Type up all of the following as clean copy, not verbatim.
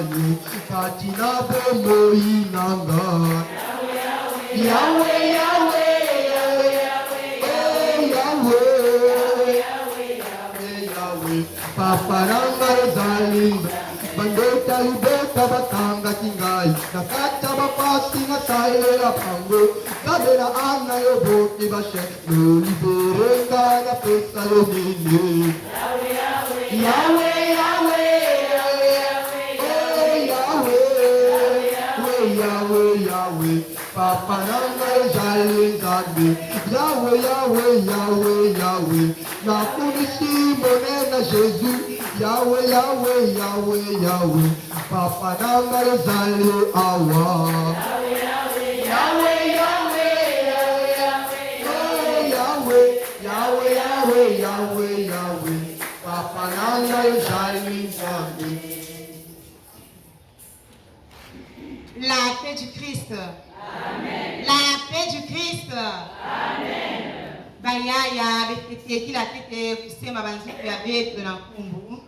yo katina bomoi nanga Yahweh Yahweh Yahweh Papa nanga zalinga Bandota ubeka batanga kingai Nakata bapasi na taile la pango Kabela ana yoboti bashe No liberenga na pesa yo nini Yahweh Yahweh Papa nanga zalinga Yahweh Na kunisi monena Jésus Yahweh Papa nanga zali awa Yahweh Papa nanga zali nzambe La paix du Christ. Amen. La paix du Christ. Amen. Bayaya betete kila tete kusema banziku ya betu na kumbu.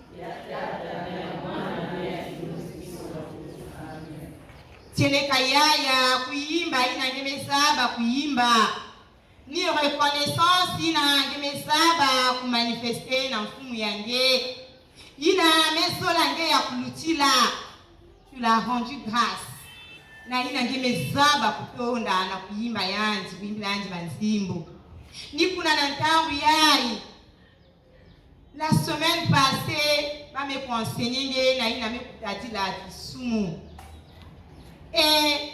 Tiene kayaya kuimba ina ngemezaba kuimba. Ni reconnaissance ina ngemezaba kumanifester na mfumu yange. Ina mesola nge ya kulutila. Tu l'as rendu grâce. Na ina ngemezaba kutonda na kuimba yanzi kuimba yanzi banzimbo. Ni kuna na ntangu yai. La semaine passée, ma me enseigner na ina me kutati la kisumu. Et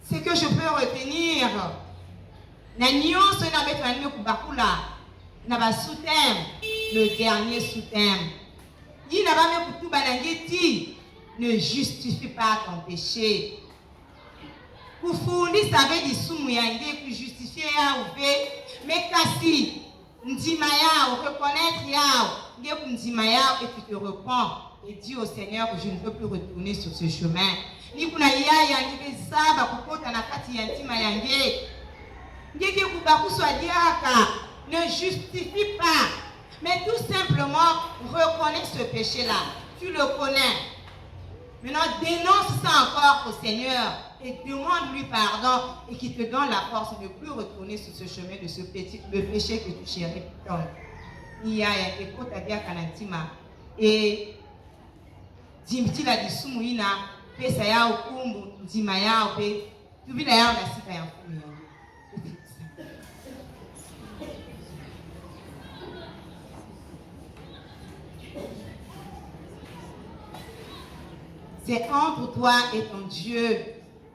ce que je peux retenir, na nyonso na betu na kubakula na ba sous-thème, le dernier sous-thème. Ina ba me kutuba na ngeti, ne justifie pas ton péché. Kufundisa veut sumu yange kujustifier yao mais kasi ndima yao reconnaître yao nge ndima yao et tu te repens et dis au Seigneur que je ne peux plus retourner sur ce chemin. Ni kuna yaya nge saba kukota na kati ya ndima yange nge kubakuswa diaka ne justifie pas mais tout simplement reconnais ce péché là. Tu le connais. Maintenant, dénonce ça encore au Seigneur et demande-lui pardon et qu'il te donne la force de ne plus retourner sur ce chemin de ce le péché que tu chéris tant. Il y a un écho à Kanatima et Dimti la disumuina, pesa ya ukumbu, nzima ya upe, tubila ya na sika ya mfumu. C'est entre toi et ton Dieu.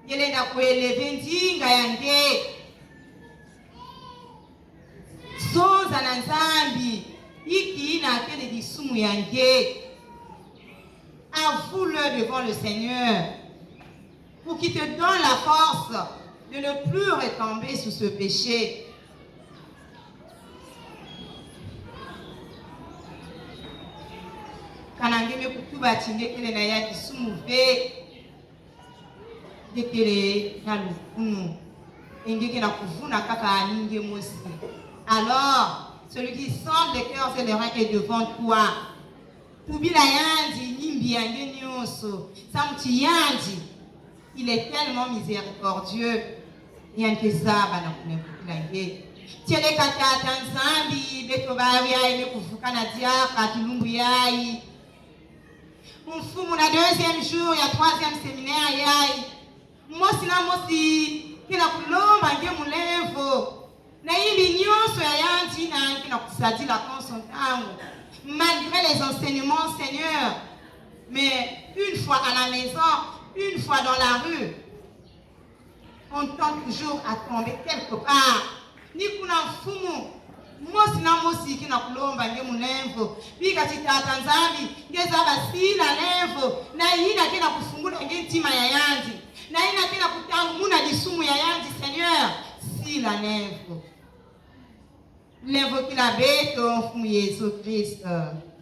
Yele na kueleve ndinga yange. Soza na nzambi. Iki na kele disumu yange. Avoue-le devant le Seigneur. Pour qu'il te donne la force de ne plus retomber sous ce péché. Kanangeme kutuba chingekele na ya kisumu ve dekele na lukunu engeke na kuvuna kaka aninge mosi. Alors celui qui sonde le cœur c'est le rein est devant toi. Tubila yandi nyimbi yange nyonso samti yandi il est tellement miséricordieux yanke zaba na kunekutila yange tiele katata nzambi beto bayo yayi kuvuka na diaka tulumbu yayi mfumu na deuxième jour ya troisième séminaire yayi mosi na mosi kina kulomba nge mulevo na hili nyonso ya yanti na kina kusadila konsantango malgré les enseignements Seigneur mais une fois à la maison une fois dans la rue on tend toujours à tomber quelque part ni kuna mfumu mosi na mosi kina kulomba nge mulevo bika titata nzambi ngeza basina levo na ina kina kufungula nge ntima ya yanzi na ina kina kutangu muna disumu ya yanzi Seigneur si la levo levo kila beto mfumu Yesu Kristo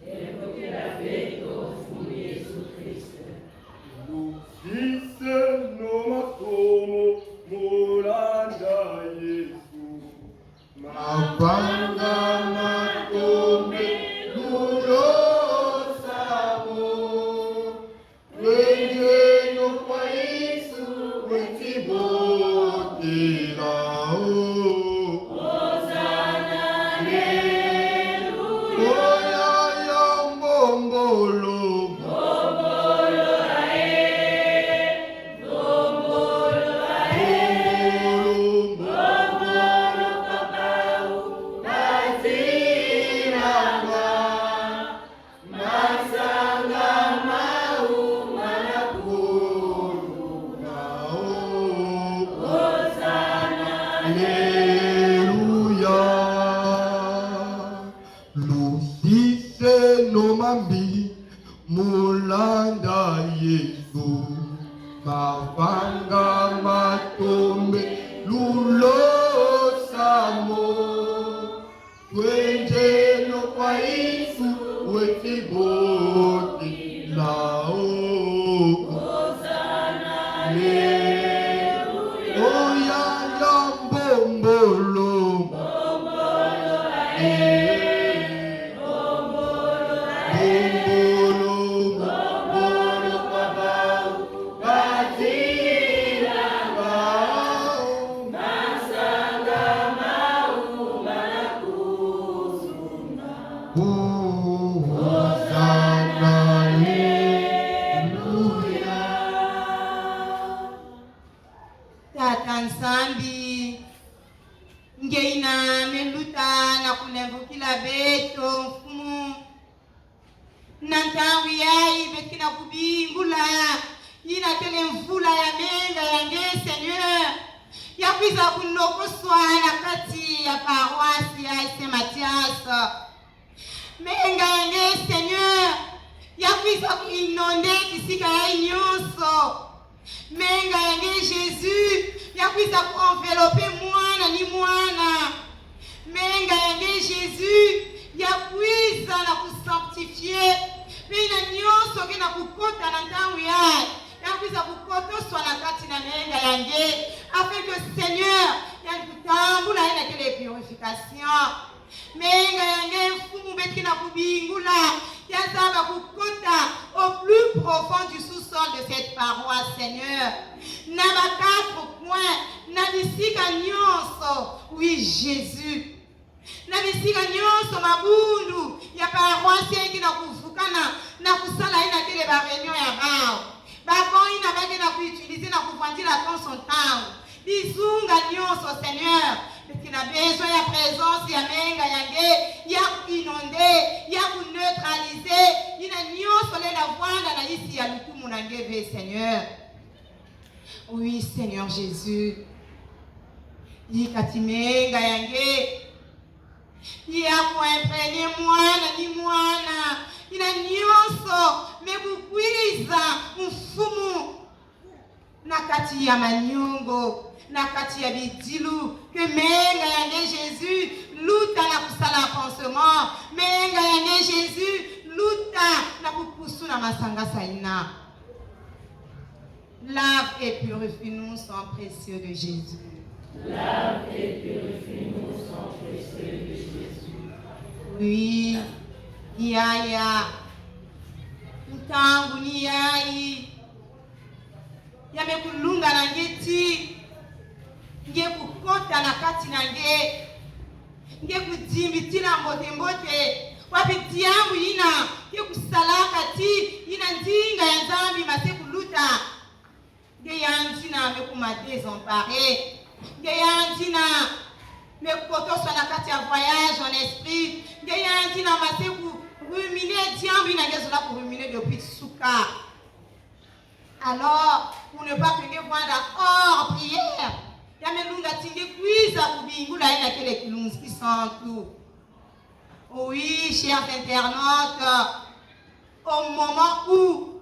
levo kila beto mfumu Yesu Kristo Fils no makomo mulanda Yesu Mapanga makombe Luro Sabo Yesu Mavanga matombe lulo samo Twenjeno kwa Yesu wetiboti lao Oui, Seigneur Jésus. Yikatimenga yange. Yako imprégné mwana ni mwana. Ina nyonso mebukwiza mfumu. Nakati ya manyongo. Nakati ya bidilu. Que menga yange Jésus. Luta na kusala pansement. Menga yange Jésus. Luta na kupusu na masanga saina. Lave et purifie-nous sang précieux de Jésus. Lave et purifie-nous sang précieux de Jésus. Oui, yaya, utangu ni yai, yamekulunga na ngeti, nge kukota na kati na nge kudzimbitila mbote, wapiti yangu ina, nge kusalaka ti, ina ndinga ya nzambi mase kuluta, nge yanzina mekuma désemparé, nge yanzina mekutoswa na kati ya voyage en esprit, nge yanzina mase ruminer diambi na ngezola pour ruminer depuis souka. Alors, pour ne pas que voilà hors prière, yamelunga tinge kuiza kubingula ina kele kilunski sans tout. Oui, chers internautes, au moment où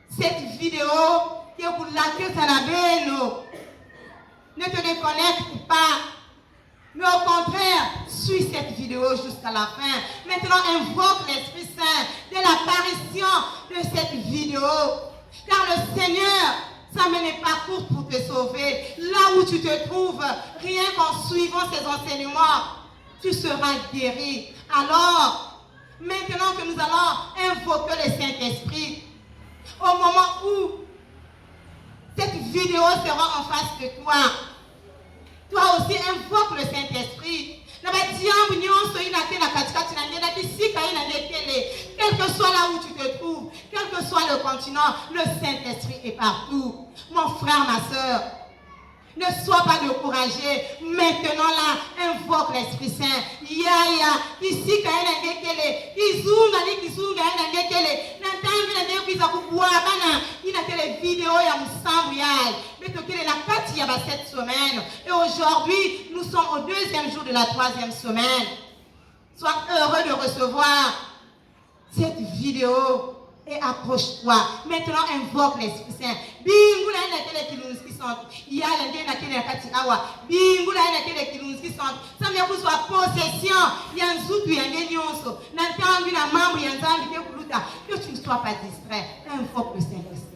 cette vidéo que vous laquez à la beno ne te déconnecte pas, mais au contraire, suis cette vidéo jusqu'à la fin. Maintenant, invoque l'Esprit Saint de l'apparition de cette vidéo. Car le Seigneur, ça n'est pas court pour te sauver. Là où tu te trouves, rien qu'en suivant ces enseignements, tu seras guéri. Alors, maintenant que nous allons invoquer le Saint-Esprit, au moment où cette vidéo sera en face de toi, toi aussi invoque le Saint-Esprit. Quel que soit là où tu te trouves, quel que soit le continent, le Saint-Esprit est partout. Mon frère, ma soeur, ne sois pas découragé. Maintenant là, invoque l'Esprit Saint. Yaya, ici kaena ngekele, izunga ni kizunga ina ngekele. Na tangi na ngekuiza kubwa bana, ina tele vidéo ya musambu yai. Betokele na kati ya ba cette semaine. Et aujourd'hui, nous sommes au 2e jour de la 3e semaine. Sois heureux de recevoir cette vidéo et approche-toi. Maintenant, invoque l'Esprit Saint. Bingula ina kele kilunski sont. Ya lende na kele kati awa. Bingula ina kele kilunski sont. Ça vient pour soi possession. Ya nzutu ya nyonso. Na ntangi na mambo ya nzambi ke kuluta. Que tu ne sois pas distrait. Invoque le Saint-Esprit.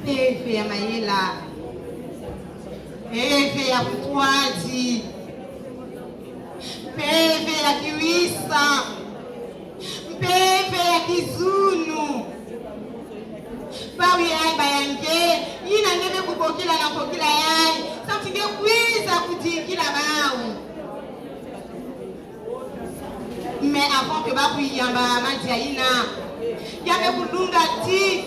Eve ya mayela, eve ya kutwaji, mpeve ya kiwisa, mpeve ya kizunu. Bawi yai bayange, ina ngebe kukokila na kokila yai, samtinge kwiza kujikila bawi. Mais avant que babu yamba madia ina, yabe kulunga ti.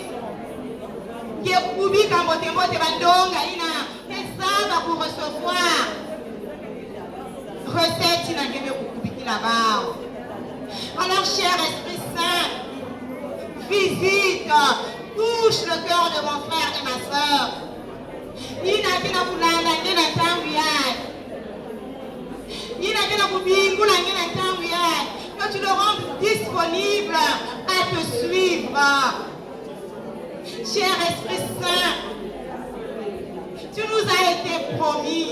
Kubika mbote bandonga ina ezaba pour recevoir recette ina ngebe kukubikila bao. Alors cher Esprit Saint, visite, touche le cœur de mon frère et ma soeur. Ina kina kulanda ngena tangu yai, ina kina kubingula ngena tangu yai, que tu le rendes disponible à te suivre. Cher Esprit Saint, tu nous as été promis.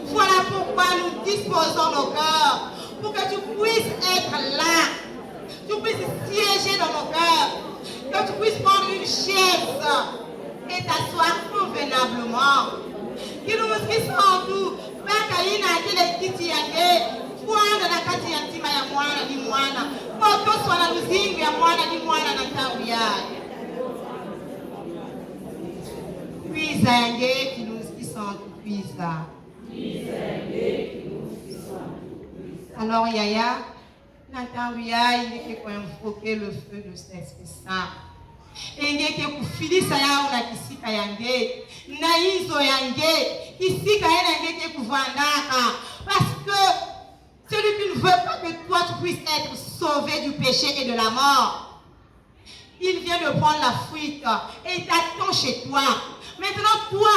Voilà pourquoi nous disposons nos cœurs, pour que tu puisses être là, tu puisses siéger dans nos cœurs, que tu puisses prendre une chaise et t'asseoir convenablement. Que nous puissions tout, Bakaina, que les kiti yake, Mwana na kati ya ntima ya mwana ni mwana. Koto swala luzingu ya mwana ni mwana na tangu yake. Puisa yange qui nous sont puisa. Alors Yaya, na tangu ya il est qu'on invoquer le feu de l'Esprit Saint. Enge ke kufilisa yao na kisika yange, na hizo yange, kisika yange ke kuvandaka. Parce que celui qui ne veut pas que toi tu puisses être sauvé du péché et de la mort, il vient de prendre la fuite et t'attend chez toi. Maintenant toi,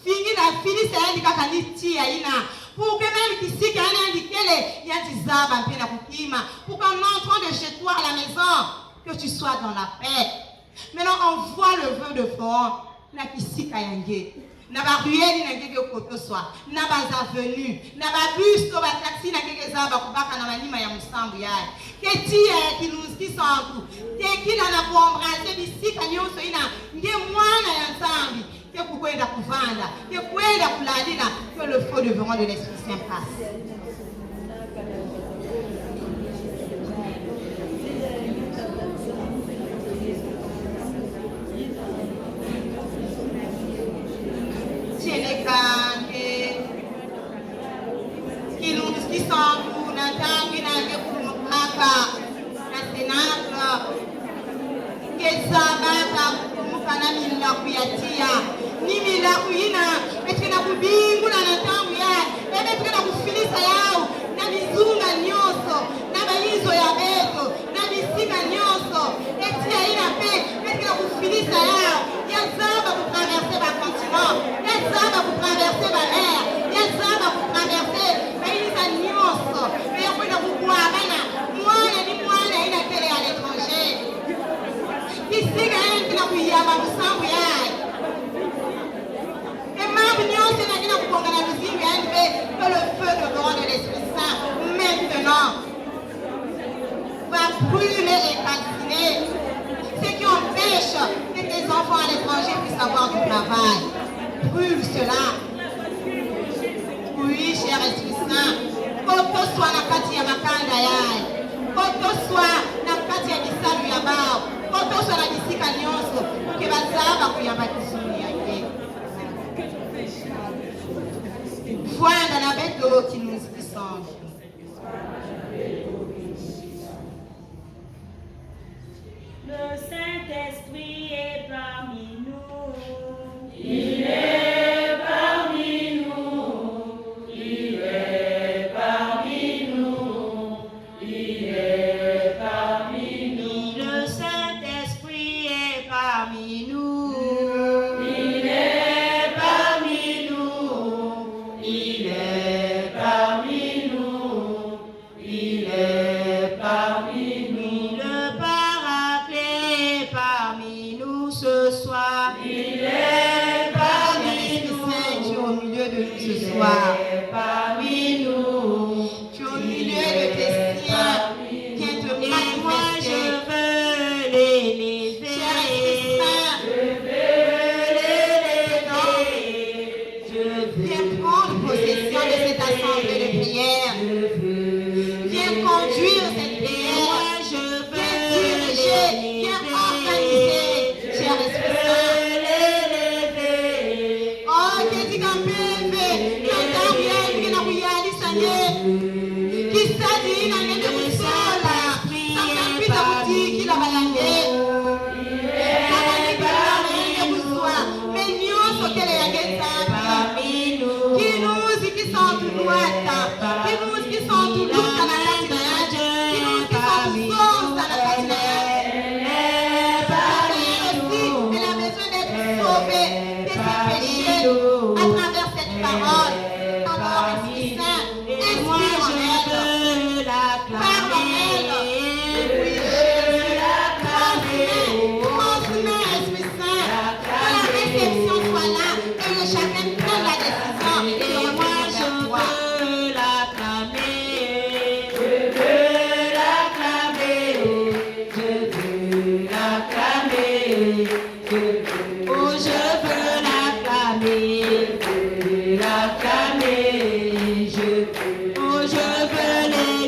fini la fili c'est un dikakanitia ina. Pour que même ici qu'il y a un indiqué il y a des arbres un peu na kukima. Pour qu'en entrant de chez toi à la maison, que tu sois dans la paix. Maintenant on voit le vœu de fond na kisika yange. Na ba rueli na ngeke koto swa na ba avenue na ba bus to ba taxi na ngeke za ba kubaka na malima ya musambu yae keti ya kinuski sangu te kila na kuombrase bisika nyonso ina nge mwana ya nzambi ke kukwenda kuvanda ke kwenda kulalila que le feu devant de l'Esprit Saint passe. Qui sont pour n'attendre na senaka kezabaka kumukana mila kuyatia ni mila kuina etkena kubingula na tangu ya etkena kufilisa yao na mizunga nyoso na balizo ya beto na misika nyoso etia ina pe etkena kufilisa yao yazaba kutraverser ba continent yazaba kutraverser ba mer yazaba kutraverser bailiza nyoso mais kwenda kukuabana mwana ni mwana ina tele à l'étranger kisika ina kuyaba musambu yake et mambo nyoso na kina kupongana luzingu yani que le feu de l'Esprit Saint maintenant va brûler et calciner ce qui empêche que tes enfants à l'étranger puissent avoir du travail. Brûle cela. Oui, cher Esprit Saint, koto soit na kati ya makanda yae, koto soit na kati ya bisalu ya bao, koto soit na bisika nyonso, ke bazaba kuyamba kizuni yake. Voilà na beto qui nous disent. Le Saint-Esprit est parmi nous. Il est parmi nous. Il est parmi nous. Il est parmi nous. Le Saint-Esprit est parmi nous. soir. Parmi nous, Tu es au milieu de tes siens. Viens te et moi je manifester. veux l'élever. Cher Esprit Saint, viens prendre possession de cette assemblée de prière. Viens conduire cette prière. Viens diriger. Viens organiser. Cher Esprit Saint. Oh, que tu can bebe. Canta bien, que na kuyali sanye. Kisadi na ngende kusola. Sasa pita kuti kila bayange. Kama ni kila bayange kuswa. Mais nyonso kele yange nzambi. Kinuzi qui sont tout droite. Kinuzi qui sont tout droite na kati na yaje. Kinuzi qui sont tout sauce na kati na yaje. Elle a besoin d'être sauvée de ses péchés à travers cette parole. Alors, Esprit Saint, inspire en elle. Parle en elle. Oui, transmets, Esprit Saint. Que la réception soit là et que chacun prenne la décision de revenir vers toi. Oh, je veux l'acclamer, oh, je veux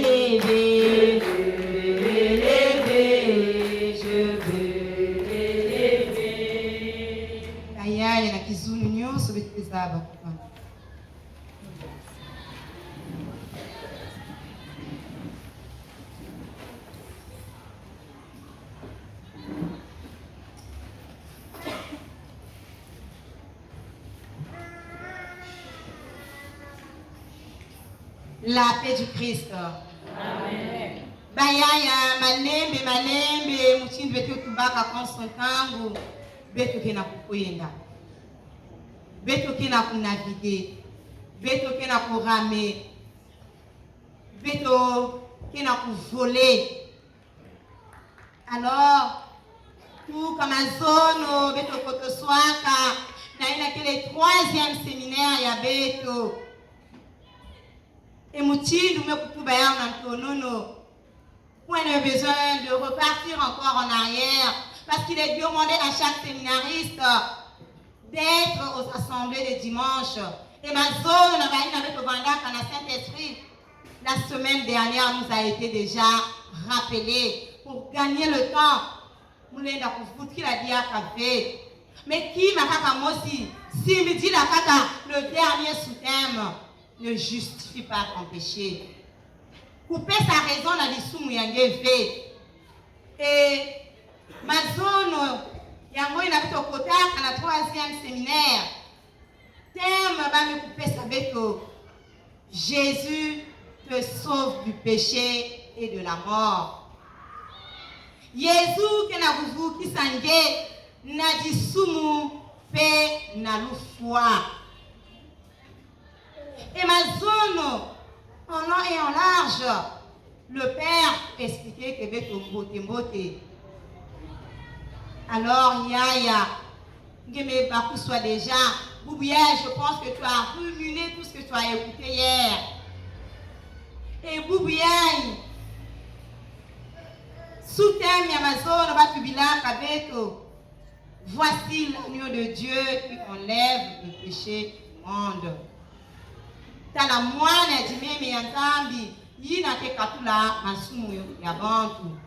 l'élever, je veux l'élever. Ayaya na kizuni nyonso betezaba kupanga. La paix du Christ. Amen. Bayaya malembe muchindi betu tubaka konstantangu betu kena kukoyenda. Betu kena kunaviguer. Betu kena kurame. Betu kena kuvoler. Alors, tout comme Azono, betu kotoswaka, na ina kile 3e séminaire ya betu. Et Moutindu me kutuba ya Antonono. On a besoin de repartir encore en arrière parce qu'il est demandé à chaque séminariste d'être aux assemblées de dimanche. Et ma zone avec le Vandaka na Saint-Esprit, la semaine dernière nous a été déjà rappelé pour gagner le temps. Moulenda kufuti qui l'a dit à café. Mais qui m'a kaka mosi si me dit la kaka le dernier sous-thème ne justifie pas ton péché. Couper sa raison dans les sous fait. Et ma zone, yango ina bito kota à la 3e séminaire. Thème va me couper sa beto. Jésus te sauve du péché et de la mort. Jésus que na vuvu qui sangue na disumu pe na lufwa. Et ma zone, en long et en large, le Père expliquait que c'est un beauté. Alors, Yaya, Bakou soit déjà, Boubouya, je pense que tu as ruminé tout ce que tu as écouté hier. Et Boubouya, sous-thème Amazon, va publier Kabeto. Voici l'agneau de Dieu qui enlève le péché du monde. Tala mwana jimeme ya nzambi yina ke katula masumu ya bantu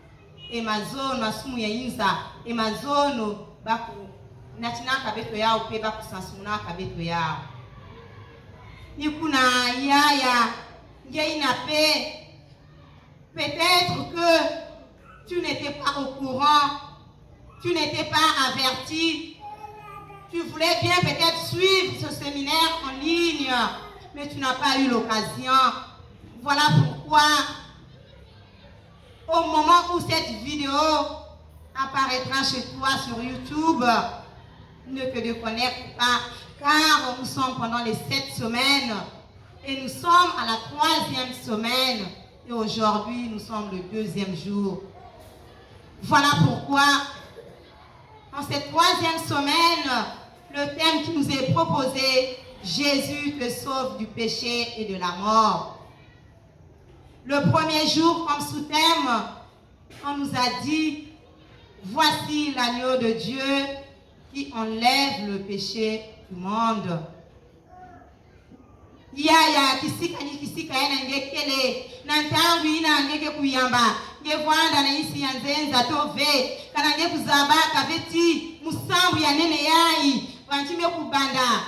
e mazono masumu ya inza e mazono baku natina kabeto yao pe baku sansuna kabeto yao nikuna yaya ngeina pe peut-être que tu n'étais pas au courant, tu n'étais pas averti, tu voulais bien peut-être suivre ce séminaire en ligne, mais tu n'as pas eu l'occasion. Voilà pourquoi, au moment où cette vidéo apparaîtra chez toi sur YouTube, ne te déconnecte pas, car nous sommes pendant les 7 semaines et nous sommes à la 3e semaine et aujourd'hui nous sommes le 2e jour. Voilà pourquoi, en cette 3e semaine, le thème qui nous est proposé, Jésus te sauve du péché et de la mort. Le premier jour, comme sous-thème, on nous a dit, voici l'agneau de Dieu qui enlève le péché du monde. Yaya kisika yana ngekele nantangu ina ngeke kuyamba ngevanda na isi ya nzenza tove kana ngekuzaba kaveti musambu ya nene yai wantime kubanda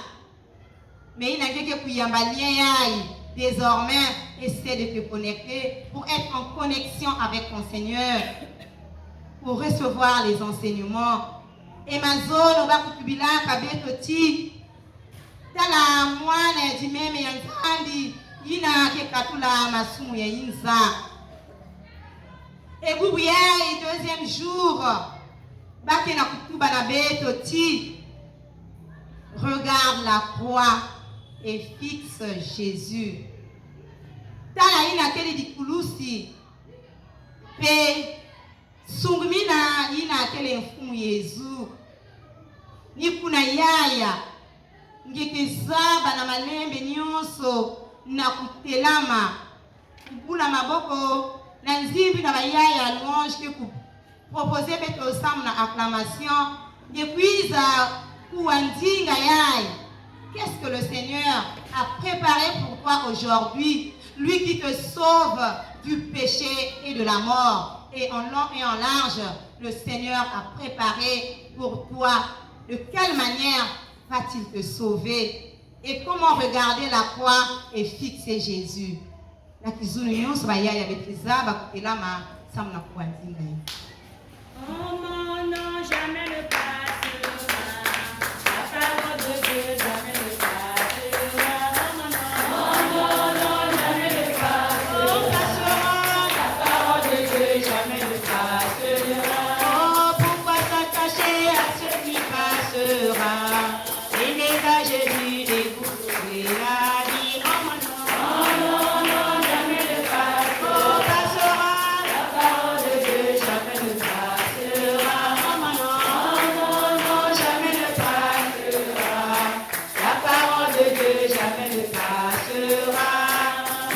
mais ina ngeke kuyamba lien yai. Désormais, essaie de te connecter pour être en connexion avec ton Seigneur, pour recevoir les enseignements. Et ma zone, on va kutubila kabetoti. Tala mwana di meme ya nzambi ina ke katula masumu ya inza. Et bubuya deuxième jour, bake na kutuba na betoti. Regarde la croix et fixe Jésus. Tala ina kele di kulusi pe sungmina ina kele mfumu Yesu. Ni kuna yaya ngekizaba na malembe nyonso na kutelama kubula maboko na nzimbi na bayaya louange ke ku proposer beto sam na acclamation ngekwiza kuandinga yaya. Qu'est-ce que le Seigneur a préparé pour toi aujourd'hui? Lui qui te sauve du péché et de la mort. Et en long et en large, le Seigneur a préparé pour toi. De quelle manière va-t-il te sauver? Et comment regarder la croix et fixer Jésus? La kizuni yonso ba yaya beteza ba kutela ma samna kuandinga. Oh mon nom, jamais ne passera. La parole de Dieu, jamais ne passera. Oh mon nom, jamais ne passera. La parole de Dieu, jamais ne passera. Oh, pourquoi s'attacher à ce qui passera? Il n'est pas Jésus et vous trouvez la vie. Oh, mon nom, Jamais ne passera. oh, passera. La parole de Dieu, jamais ne passera. Oh, mon nom, Jamais ne passera. La parole de Dieu, jamais ne passera.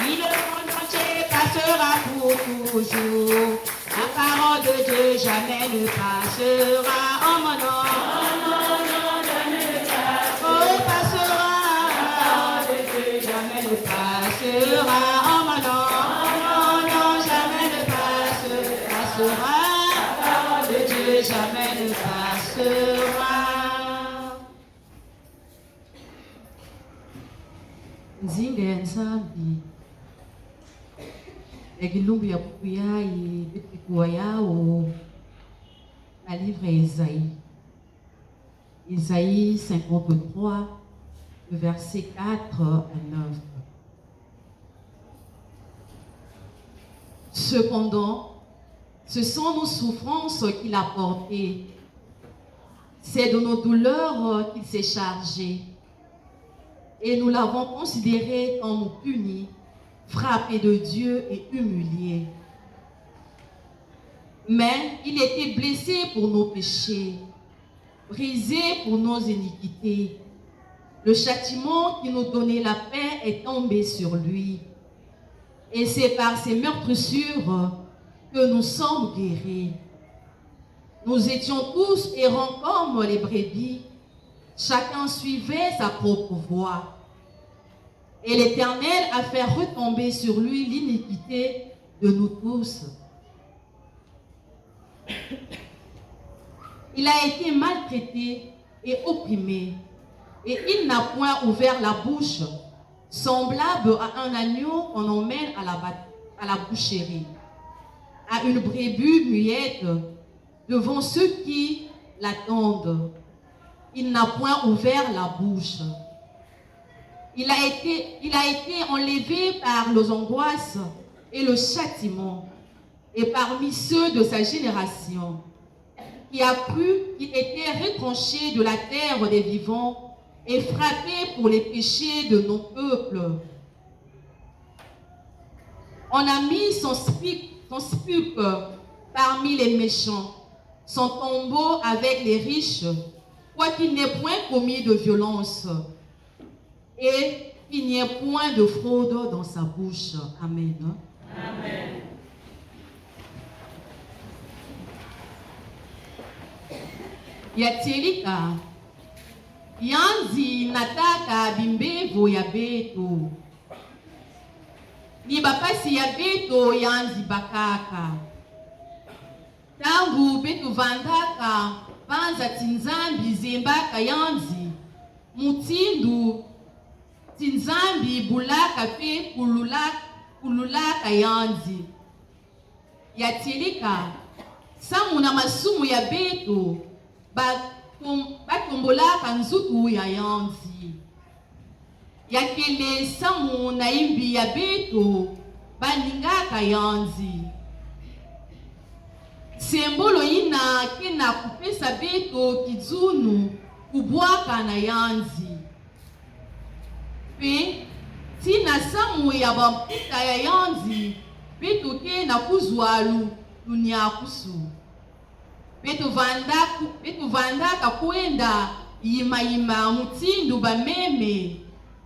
oui, le monde entier passera pour toujours. La parole de Dieu jamais ne passera. Oh, mon nom, Jamais ne passera. oh, passera. La parole de Dieu, jamais ne Passera, oh mon nom, jamais ne passera. La parole de Dieu, Jamais ne passera. Nzinga ya nzambi egilumbu ya buku yayi betikuwa yawo na livre ya Isaïe. Isaïe 53, le verset 4 à 9. Cependant, ce sont nos souffrances qu'il a portées. C'est de nos douleurs qu'il s'est chargé. Et nous l'avons considéré comme puni, frappé de Dieu et humilié. Mais il était blessé pour nos péchés, brisé pour nos iniquités. Le châtiment qui nous donnait la paix est tombé sur lui. Et c'est par ses meurtrissures que nous sommes guéris. Nous étions tous errants comme les brebis. Chacun suivait sa propre voie. Et l'Éternel a fait retomber sur lui l'iniquité de nous tous. Il a été maltraité et opprimé, et il n'a point ouvert la bouche, semblable à un agneau qu'on emmène à la boucherie, à une brebis muette devant ceux qui l'attendent. Il n'a point ouvert la bouche. Il a été enlevé par les angoisses et le châtiment, et parmi ceux de sa génération, qui a cru qu'il était retranché de la terre des vivants et frappé pour les péchés de nos peuples. On a mis son sépulcre parmi les méchants, son tombeau avec les riches, quoiqu'il n'ait point commis de violence. et qu'il n'y ait point de fraude dans sa bouche. Amen. Amen. Yatielika yanzi nataka bimbevo ya beto ni bapasi ya beto yanzi bakaka tangu beto vandaka panza tinzambi zembaka yanzi mutindu tinzambi bulaka pe kululaka yanzi yatielika samu na masumu ya beto batombolaka nzutu ya yanzi yakele samu na imbi ya beto baningaka yanzi sembolo ina kena kupesa beto kizunu kubwaka na yanzi pe tina samu ya bampita ya yanzi beto kena kuzwa lunyakusu beto vandaka kwenda yima mutindu bameme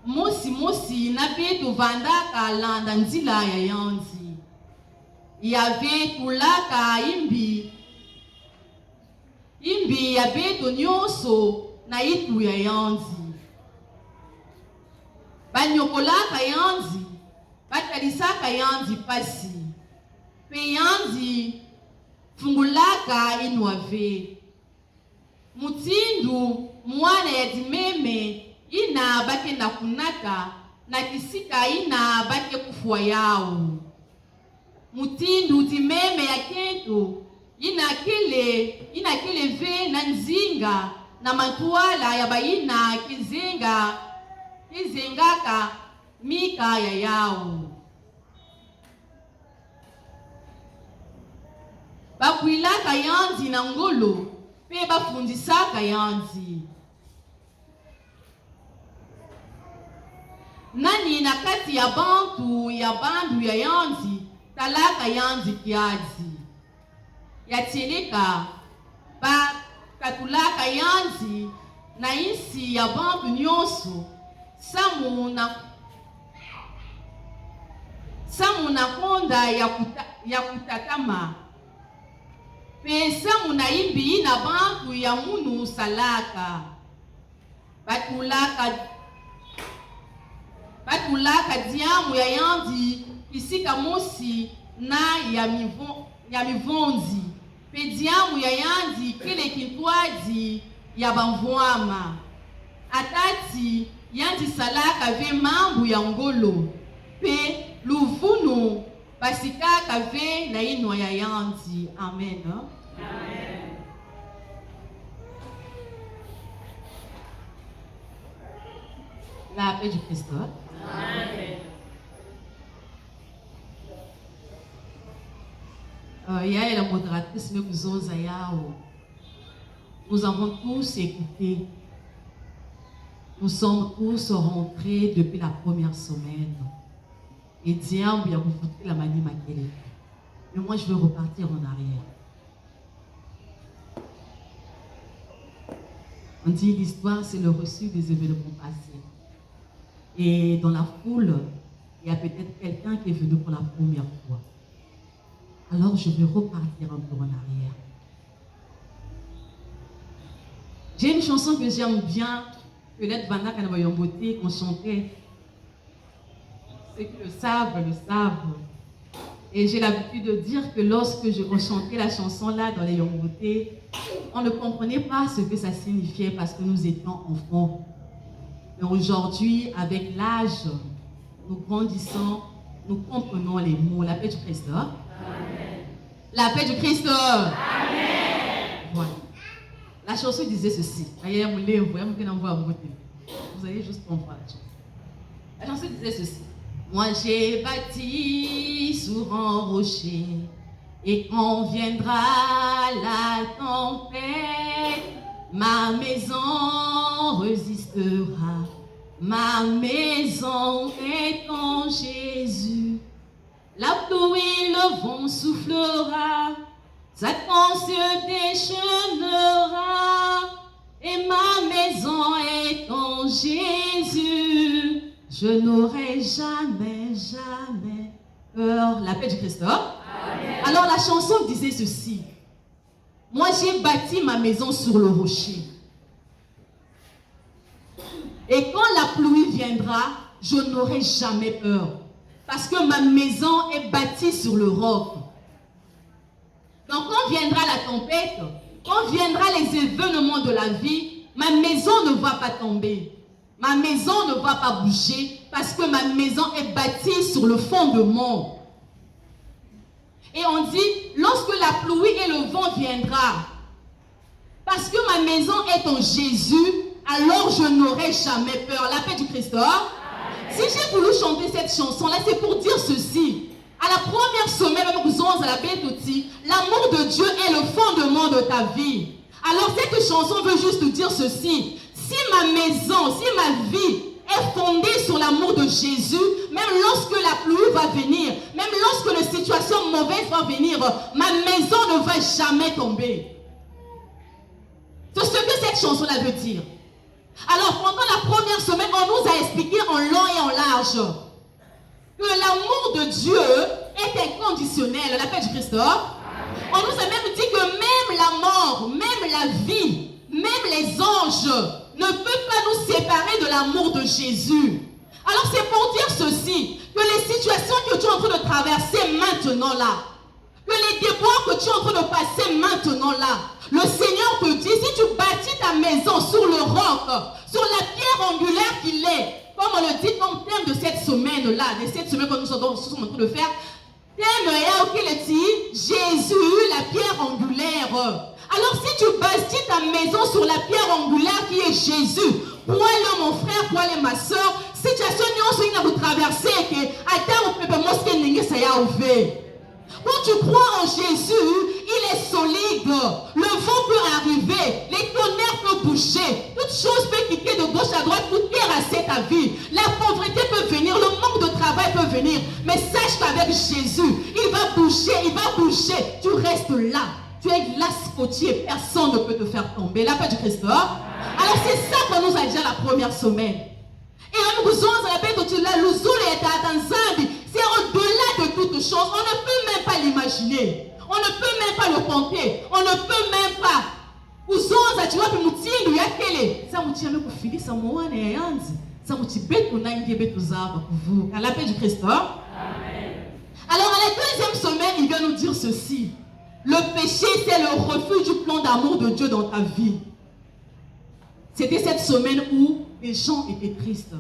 mosi na beto vandaka landa nzila ya yanzi yave tulaka imbi ya beto nyonso na itu ya yanzi banyokolaka yanzi batalisaka yanzi pasi pe yanzi fungulaka inwave mutindu mwana ya dimeme ina bake na kunata na kisika ina bake kufua yao mutindu dimeme ya kento ina kele ve na nzinga na matuala ya baina kizengaka mika ya yao bakwilaka yanzi na ngolo pe bafundisaka yanzi nani na kati ya bantu ya yanzi talaka yanzi kiazi yatieleka bakatulaka yanzi na isi ya bantu nyonso samu na konda ya kutatama pesa muna imbi ina bantu ya munu salaka batulaka diamu ya yanzi kisika mosi na ya mivonzi pe diamu ya yanzi kele kintwazi ya bamvwama atati yanzi salaka ve mambu ya ngolo pe luvunu basikaka ve na inwa ya yanzi. Amen. Amen. La paix du Christ. Amen. Yaya la modératrice Mekuzoza Yao. Nous avons tous écouté. Nous sommes tous rentrés depuis la première semaine. Et diable, il y a beaucoup de la manie maquillée. Mais moi, je veux repartir en arrière. On dit l'histoire, c'est le reçu des événements passés. Et dans la foule, il y a peut-être quelqu'un qui est venu pour la première fois. Alors, je vais repartir un peu en arrière. J'ai une chanson que j'aime bien, que Net Vana Kanamayomote, qu'on chantait. Ceux qui le savent, le savent. Et j'ai l'habitude de dire que lorsque je rechantais la chanson-là dans les Yomboté, on ne comprenait pas ce que ça signifiait parce que nous étions enfants. Mais aujourd'hui, avec l'âge, nous grandissons, nous comprenons les mots. La paix du Christ. Amen. La paix du Christ. Amen. Voilà. La chanson disait ceci. Vous allez juste comprendre la chanson. La chanson disait ceci. Moi j'ai bâti sur un rocher, et quand viendra la tempête, ma maison résistera. Ma maison est en Jésus. La pluie, le vent soufflera, Satan se déchaînera, et ma maison est en Jésus. Je n'aurai jamais, jamais peur. La paix du Christ. Alors la chanson disait ceci. Moi j'ai bâti ma maison sur le rocher. Et quand la pluie viendra, je n'aurai jamais peur. Parce que ma maison est bâtie sur le roc. Donc quand viendra la tempête, quand viendra les événements de la vie, ma maison ne va pas tomber. Ma maison ne va pas bouger parce que ma maison est bâtie sur le fondement. Et on dit, lorsque la pluie et le vent viendra, parce que ma maison est en Jésus, alors je n'aurai jamais peur. La paix du Christ. Si j'ai voulu chanter cette chanson-là, c'est pour dire ceci. À la première semaine, l'amour de Dieu est le fondement de ta vie. Alors cette chanson veut juste dire ceci. Si ma maison, si ma vie est fondée sur l'amour de Jésus, même lorsque la pluie va venir, même lorsque les situations mauvaises vont venir, ma maison ne va jamais tomber. C'est ce que cette chanson-là veut dire. Alors pendant la première semaine, on nous a expliqué en long et en large que l'amour de Dieu est inconditionnel. La paix du Christ. On nous a même dit que même la mort, même la vie, même les anges ne peuvent pas nous séparer de l'amour de Jésus. Alors c'est pour dire ceci, que les situations que tu es en train de traverser maintenant là, que les déboires que tu es en train de passer maintenant là, le Seigneur te dit, si tu bâtis ta maison sur le roc, sur la pierre angulaire qu'il est, comme on le dit comme thème de cette semaine-là, de cette semaine que nous sommes en train de faire, thème Jésus, la pierre angulaire. Alors si tu bâtis ta maison sur la pierre angulaire qui est Jésus, pour aller mon frère, pour aller ma soeur, situation nous avons traversé, que à terre on peut pas mosquer n'engue ça y a ouvert. Quand tu crois en Jésus, il est solide. Le vent peut arriver, les tonnerres peuvent bouger, toutes choses peuvent quitter de gauche à droite pour terrasser ta vie. La pauvreté peut venir, le manque de travail peut venir. Mais sache qu'avec Jésus, il va bouger. Tu restes là. Tu es là scotché et personne ne peut te faire tomber. La paix du Christ. Alors c'est ça qu'on nous a dit la première semaine. Et on nous a rappelé que c'est au-delà de toutes choses. On ne peut même pas l'imaginer. On ne peut même pas le compter. On ne peut même pas. À la paix du Christ. Alors à la deuxième semaine, il vient nous dire ceci. Le péché, c'est le refus du plan d'amour de Dieu dans ta vie. C'était cette semaine où les gens étaient tristes.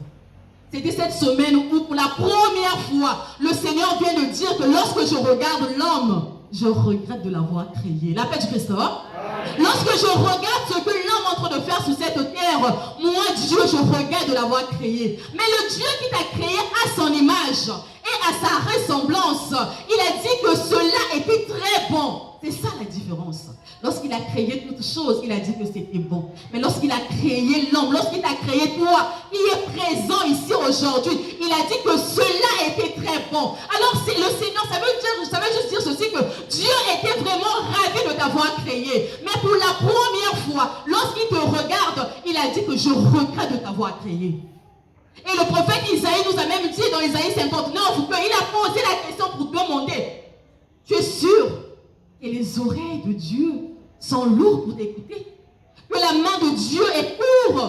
C'était cette semaine où, pour la première fois, le Seigneur vient de dire que lorsque je regarde l'homme, je regrette de l'avoir créé. La paix du Christ. Lorsque je regarde ce que l'homme est en train de faire sur cette terre, moi, Dieu, je regrette de l'avoir créé. Mais le Dieu qui t'a créé à son image et à sa ressemblance, il a dit que cela était très bon. C'est ça la différence. Lorsqu'il a créé toutes choses, il a dit que c'était bon. Mais lorsqu'il a créé l'homme, lorsqu'il t'a créé toi, qui est présent ici aujourd'hui, il a dit que cela était très bon. Alors c'est le Seigneur, ça veut juste dire ceci, que Dieu était vraiment ravi de t'avoir créé. Mais pour la première fois, lorsqu'il te regarde, il a dit que je regrette de t'avoir créé. Et le prophète Isaïe nous a même dit dans Isaïe 59, qu'il a posé la question pour demander, tu es sûr que les oreilles de Dieu sont lourdes pour t'écouter? Que la main de Dieu est courte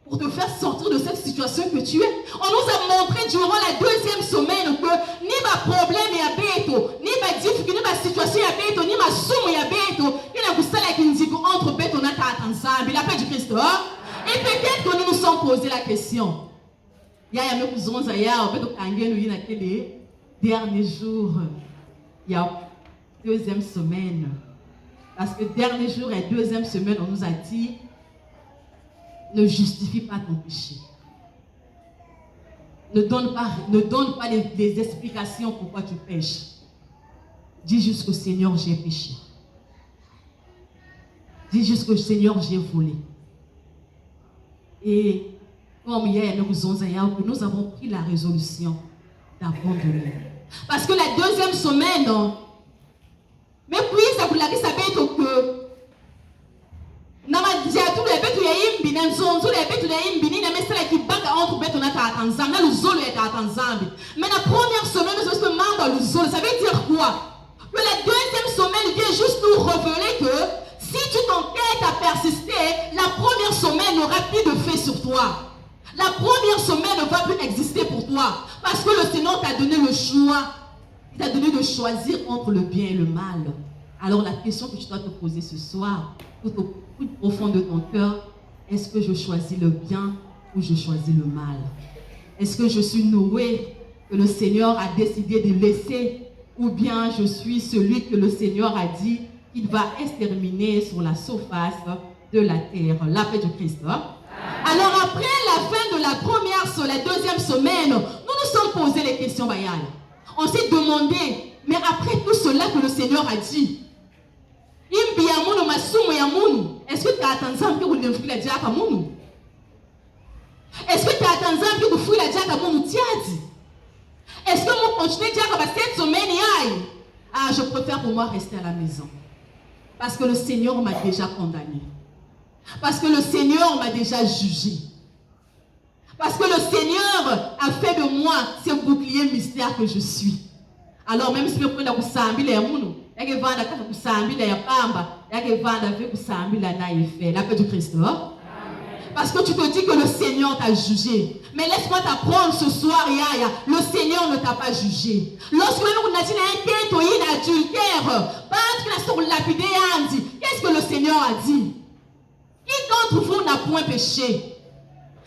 pour te faire sortir de cette situation que tu es? On nous a montré durant la deuxième semaine que ni ma problème y a béto, ni ma difficulté, ni ma situation y a béto, ni ma somme y a béto, il y a une salle qui nous dit qu'entre béto on a ta ensemble, la paix du Christ. Et peut-être que nous nous sommes posé la question. Il y a même besoin de les derniers jours, il y a deuxième semaine. Parce que dernier jour et deuxième semaine, on nous a dit, ne justifie pas ton péché. Ne donne pas les explications pourquoi tu pêches. Dis juste que Seigneur, j'ai péché. Dis juste que Seigneur, j'ai volé. Et comme hier, nous avons pris la résolution d'abandonner. Parce que la deuxième semaine, mais puis ça vous l'a dit, ça peut être que Tanzanie, là, l'uzolo est à Tanzanie. Mais la première semaine, nous sommes membres de l'uzolo. Ça veut dire quoi? Que la deuxième semaine vient juste nous révéler que si tu t'entêtes à persister, la première semaine n'aura plus de fait sur toi. La première semaine ne va plus exister pour toi. Parce que le Seigneur t'a donné le choix. Il t'a donné de choisir entre le bien et le mal. Alors la question que tu dois te poser ce soir, tout au plus profond de ton cœur, est-ce que je choisis le bien ou je choisis le mal? Est-ce que je suis Noé que le Seigneur a décidé de laisser, ou bien je suis celui que le Seigneur a dit qu'il va exterminer sur la surface de la terre? La paix du Christ. Alors après la fin de la deuxième semaine, nous nous sommes posé les questions Bayal. On s'est demandé, mais après tout cela que le Seigneur a dit, est-ce que tu as attendu que vous ne la diable à mon? Est-ce que tu as attendu que vous fouillez la diable à mon tiadi? Est-ce que vous continuez à dire que cette semaine, je préfère pour moi rester à la maison? Parce que le Seigneur m'a déjà condamné. Parce que le Seigneur m'a déjà jugé. Parce que le Seigneur a fait de moi ce bouclier mystère que je suis. Alors même si je prends la kusambi la munu, il y a vanda kaka kusambi la pamba, il y a vanda avec kusambi la naïfe. La paix du Christ. Parce que tu te dis que le Seigneur t'a jugé. Mais laisse-moi t'apprendre ce soir, Yaya, le Seigneur ne t'a pas jugé. Lorsque nous avons dit un adultère, qu'est-ce que le Seigneur a dit? Qui d'entre vous n'a point péché?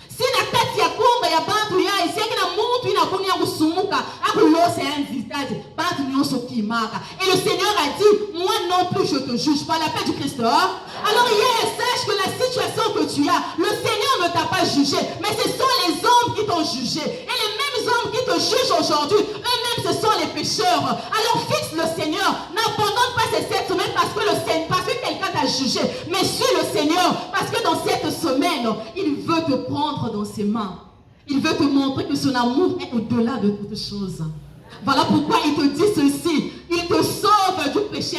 Si la tête y a combat, y a bantu ya, ici que la montre une agonie à Musumuka, à l'os et un visage, bantu n'y ont qui marque. Et le Seigneur a dit, moi non plus je te juge pas, la paix du Christ. Alors hier, sache que la situation que tu as, le Seigneur ne t'a pas jugé, mais ce sont les hommes qui t'ont jugé. Et les mêmes hommes qui te jugent aujourd'hui, eux-mêmes ce sont les pécheurs. Alors fixe le Seigneur, n'abandonne pas ces 7 semaines parce que quelqu'un t'a jugé, mais suis le Seigneur, parce que dans cette semaine, il veut te prendre dans ses mains. Il veut te montrer que son amour est au-delà de toutes choses. Voilà pourquoi il te dit ceci. Il te sauve du péché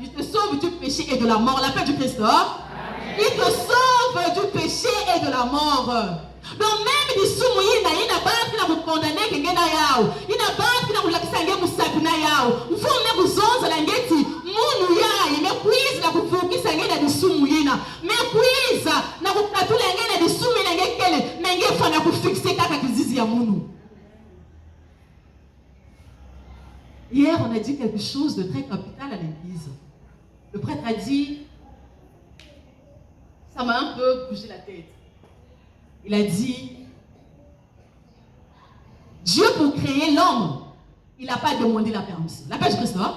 il te sauve du péché et de la mort. La paix du Christ. Il te sauve du péché et de la mort. Donc même des soumouina, il n'a pas qui n'a condamné que ngena yao. Il n'a pas qui n'a voulu s'engager pour sapina yao. Il faut même vous onze la ngeti. Munu ya, il me quiz la kufu qui s'engager des soumouina. Mais quiz na kukatu la ngena des soumouina ngekele. Mais ngé fana ku fixer kaka kizizi ya munu. Hier, on a dit quelque chose de très capital à l'église. Le prêtre a dit, ça m'a un peu bougé la tête. Il a dit, Dieu pour créer l'homme, il n'a pas demandé la permission. La paix du Christ, non?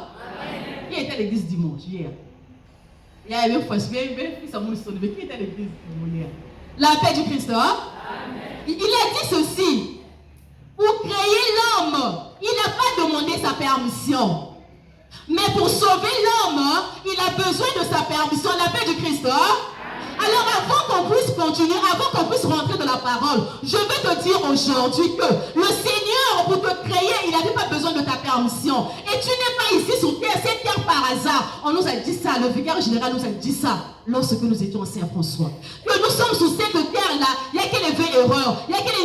Qui était à l'église dimanche, hier? Il y a une fois, qui était à l'église dimanche? La paix du Christ, non? Il a dit ceci, pour créer l'homme, il n'a pas demandé sa permission. Mais pour sauver l'homme, il a besoin de sa permission. La paix du Christ. Alors avant qu'on puisse continuer, avant qu'on puisse rentrer dans la parole, je veux te dire aujourd'hui que le Seigneur, pour te créer, il n'avait pas besoin de ta permission. Et tu n'es pas ici sur terre, cette terre par hasard. On nous a dit ça, le vicaire général nous a dit ça lorsque nous étions en Saint-François. Que nous sommes sur cette terre-là, il n'y a qu'elle avait erreur, il n'y a qu'elle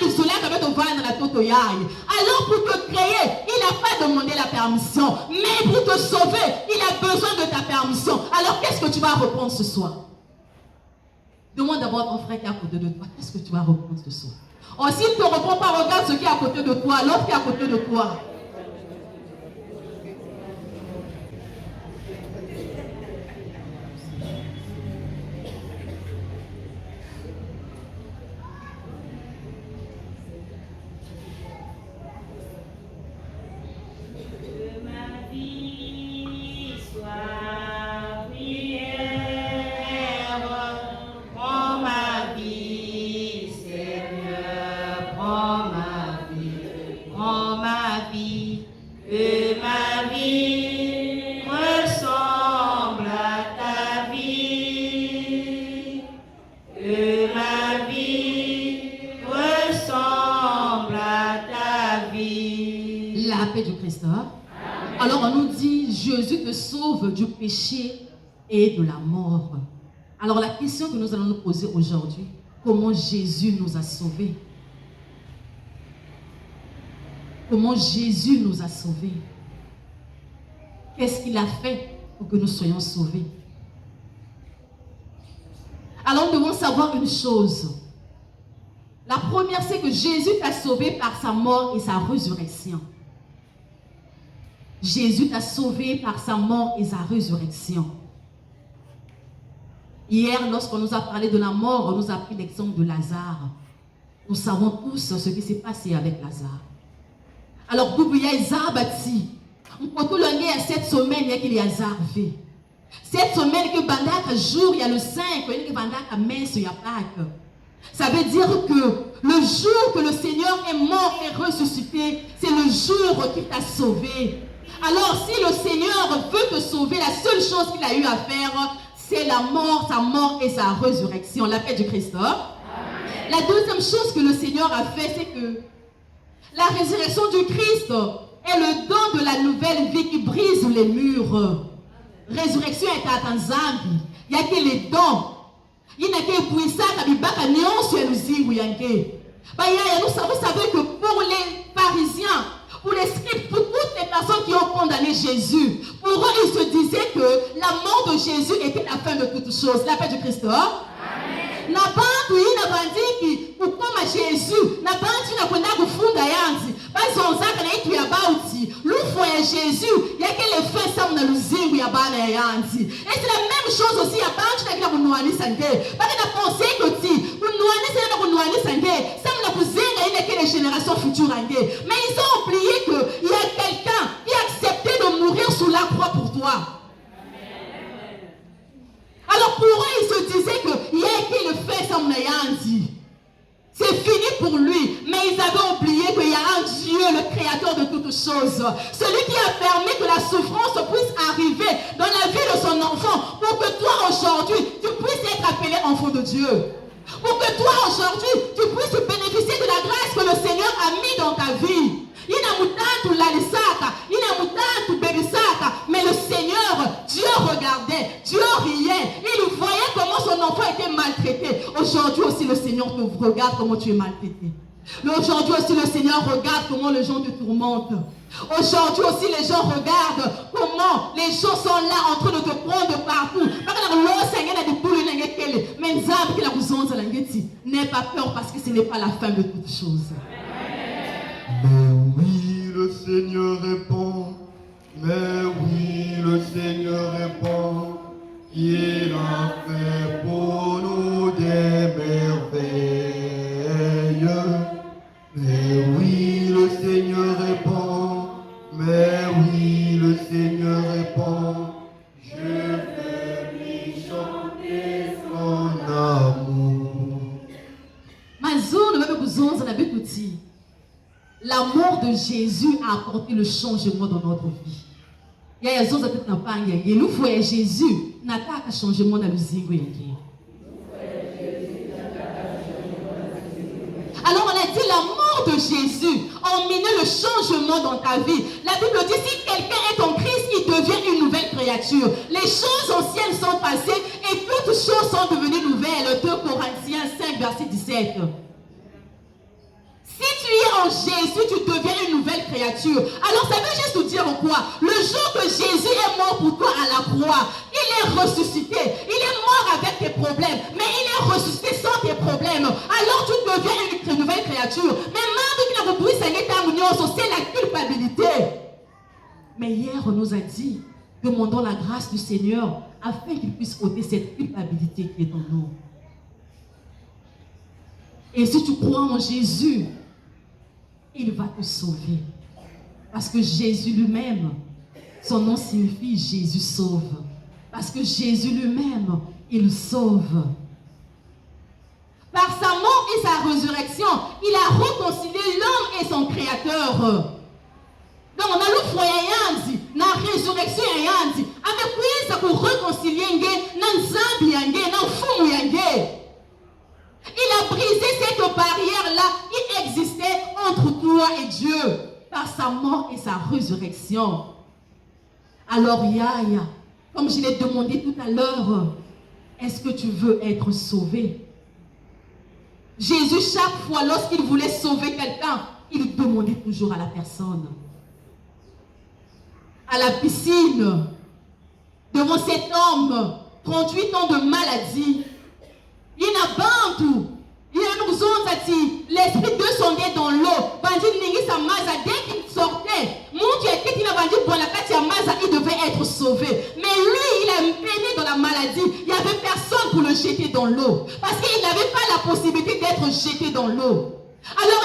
une solaire qui avait te voir dans la totoyaille. Alors pour te créer, il n'a pas demandé la permission. Mais pour te sauver, il a besoin de ta permission. Alors qu'est-ce que tu vas reprendre ce soir? Demande d'abord ton frère qui est à côté de toi. Qu'est-ce que tu vas reprendre ce soir? Oh, s'il ne te répond pas, regarde ce qui est à côté de toi, l'autre qui est à côté de toi. Alors on nous dit, Jésus te sauve du péché et de la mort. Alors la question que nous allons nous poser aujourd'hui, comment Jésus nous a sauvés? comment Jésus nous a sauvés. Qu'est-ce qu'il a fait pour que nous soyons sauvés? Alors nous devons savoir une chose. La première, c'est que Jésus t'a sauvé par sa mort et sa résurrection. Jésus t'a sauvé par sa mort et sa résurrection. Hier, lorsqu'on nous a parlé de la mort, on nous a pris l'exemple de Lazare. Nous savons tous ce qui s'est passé avec Lazare. Alors, pour qu'il y ait Zabati, on peut le nier à cette semaine, il y a qu'il y a Lazare fait. Cette semaine, que Bandak jour, il y a le 5, il y a Bandak messe, il y a Pâques. Ça veut dire que le jour que le Seigneur est mort et ressuscité, c'est le jour qu'il t'a sauvé. Alors, si le Seigneur veut te sauver, la seule chose qu'il a eu à faire, c'est la mort, sa mort et sa résurrection, la paix du Christ. La deuxième chose que le Seigneur a fait, c'est que la résurrection du Christ est le don de la nouvelle vie qui brise les murs. Résurrection est à Tanzanie. Il n'y a que les dons. Il n'y a que pour ça que nous savez que pour les pharisiens, pour les scribes, pour toutes les personnes qui ont condamné Jésus, pour eux, ils se disaient que la mort de Jésus était la fin de toutes choses. La paix du Christ. Na bantu ina bandiki ukoma Jésus na bantu na kwenda kufunda yanzi bazonzaka na itu ya bauti l'ufo ya Jésus yake le fait ça na luzingu ya bana ya yanzi. Et c'est la même chose aussi ya bantu na kina kunwani sange baka na penser que ti kunwani c'est na kunwani sange ça na kuzenga ina kile génération future ange. Mais ils ont oublié que il y a quelqu'un qui a accepté de mourir sous la croix pour toi. Alors pour eux, ils se disaient que Yéki le fait comme Nayanzi. C'est fini pour lui. Mais ils avaient oublié qu'il y a un Dieu, le créateur de toutes choses. Celui qui a permis que la souffrance puisse arriver dans la vie de son enfant pour que toi aujourd'hui, tu puisses être appelé enfant de Dieu. Pour que toi aujourd'hui, tu puisses bénéficier de la grâce que le Seigneur a mis dans ta vie. Mais le Seigneur, Dieu regardait, Dieu riait, il voyait comment son enfant était maltraité. Aujourd'hui aussi le Seigneur te regarde comment tu es maltraité. Aujourd'hui aussi le Seigneur regarde comment les gens te tourmentent. Aujourd'hui aussi les gens regardent comment les gens sont là en train de te prendre de partout. N'aie pas peur parce que ce n'est pas la fin de toutes choses. Mais oui, le Seigneur répond. Mais oui, le Seigneur répond. Il a fait pour nous des merveilles. Mais oui, le Seigneur répond. Mais oui, le Seigneur répond. Je vais lui chanter son amour. La mort de Jésus a apporté le changement dans notre vie. Il y a des choses qui n'ont pas gagné. Nous voyons Jésus n'a pas qu'un changement dans le zingue. Alors on a dit la mort de Jésus a emmené le changement dans ta vie. La Bible dit si quelqu'un est en Christ, il devient une nouvelle créature. Les choses anciennes sont passées et toutes choses sont devenues nouvelles. 2 Corinthiens 5 verset 17. Si tu es en Jésus, tu deviens une nouvelle créature. Alors ça veut juste nous dire quoi? Le jour que Jésus est mort pour toi à la croix, il est ressuscité. Il est mort avec tes problèmes, mais il est ressuscité sans tes problèmes. Alors tu deviens une nouvelle créature. Mais c'est la culpabilité. Mais hier on nous a dit, demandons la grâce du Seigneur afin qu'il puisse ôter cette culpabilité qui est en nous. Et si tu crois en Jésus, il va te sauver. Parce que Jésus lui-même, son nom signifie Jésus sauve. Parce que Jésus lui-même, il sauve. Par sa mort et sa résurrection, il a réconcilié l'homme et son créateur. Donc on a le foyer, la résurrection, avec qui ça peut réconcilier, il a brisé cette barrière-là qui existait entre toi et Dieu par sa mort et sa résurrection. Alors, Yaya, comme je l'ai demandé tout à l'heure, est-ce que tu veux être sauvé? Jésus, chaque fois, lorsqu'il voulait sauver quelqu'un, il demandait toujours à la personne. À la piscine, devant cet homme, 38 ans de maladie, il n'a pas tout. Il y a nous autres, l'esprit descendait dans l'eau. Dès qu'il sortait, il devait être sauvé. Mais lui, il a peine dans la maladie. Il n'y avait personne pour le jeter dans l'eau. Parce qu'il n'avait pas la possibilité d'être jeté dans l'eau. Alors,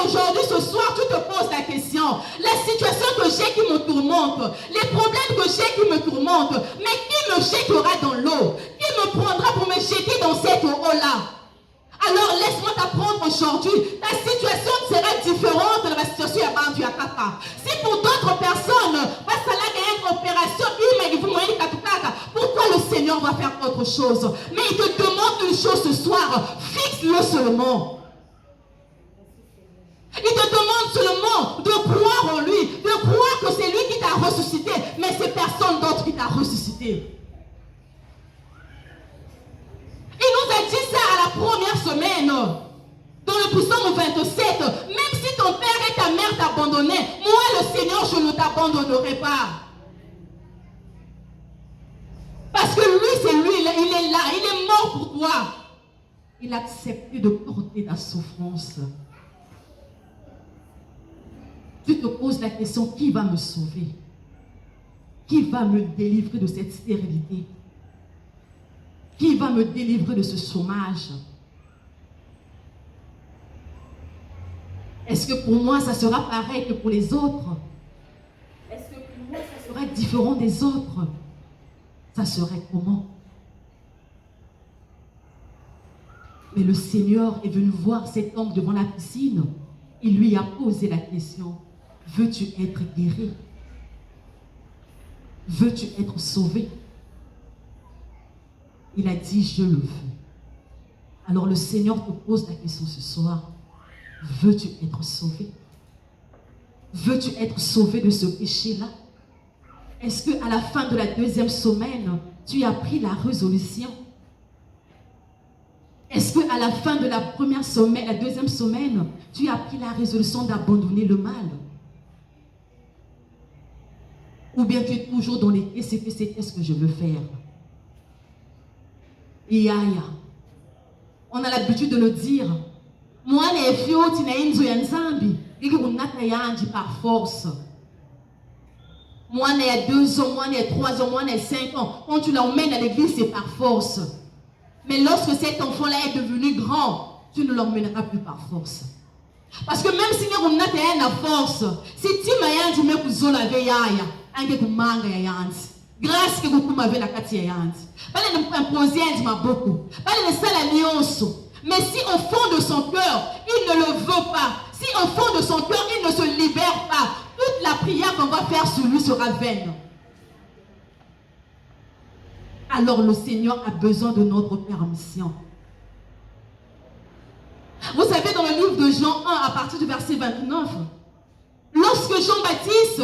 aujourd'hui, ce soir, tu te poses la question. La situation que j'ai qui me tourmente, les problèmes que j'ai qui me tourmentent, mais qui me jettera dans l'eau? Qui me prendra pour me jeter dans cette eau-là? Alors, laisse-moi t'apprendre aujourd'hui. Ta situation sera différente de la situation à Kaka. Si pour d'autres personnes, parce que là, il y a une opération, pourquoi le Seigneur va faire autre chose? Mais il te demande une chose ce soir. Fixe-le seulement. Il te demande seulement de croire en lui, de croire que c'est lui qui t'a ressuscité, mais c'est personne d'autre qui t'a ressuscité. Il nous a dit ça à la première semaine, dans le psaume 27. Même si ton père et ta mère t'abandonnaient, moi le Seigneur, je ne t'abandonnerai pas. Parce que lui, c'est lui, il est là, il est mort pour toi. Il a accepté de porter ta souffrance. Tu te poses la question, qui va me sauver? Qui va me délivrer de cette stérilité? Qui va me délivrer de ce chômage? Est-ce que pour moi, ça sera pareil que pour les autres? Est-ce que pour moi, ça sera différent des autres? Ça serait comment? Mais le Seigneur est venu voir cet homme devant la piscine. Il lui a posé la question. Veux-tu être guéri? Veux-tu être sauvé? Il a dit, je le veux. Alors le Seigneur te pose la question ce soir. Veux-tu être sauvé? Veux-tu être sauvé de ce péché-là? Est-ce qu'à la fin de la deuxième semaine, tu as pris la résolution? Est-ce qu'à la fin de la première semaine, la deuxième semaine, tu as pris la résolution d'abandonner le mal? Ou bien tu es toujours dans les qu'est-ce que je veux faire? On a l'habitude de le dire. Moi, les filles, tu n'as par force. Moi, il y a 2 ans, moi, il y a 3 ans, moi, il y a 5 ans. Quand tu l'emmènes à l'église, c'est par force. Mais lorsque cet enfant-là est devenu grand, tu ne l'emmèneras plus par force. Parce que même si on a la force, si tu m'as dit que vous avez grâce que vous m'avez la katia yanti. Pas les imposer ma beaucoup. Pas les salanios. Mais si au fond de son cœur, il ne le veut pas. Si au fond de son cœur, il ne se libère pas, toute la prière qu'on va faire sur lui sera vaine. Alors le Seigneur a besoin de notre permission. Vous savez, dans le livre de Jean 1, à partir du verset 29, lorsque Jean-Baptiste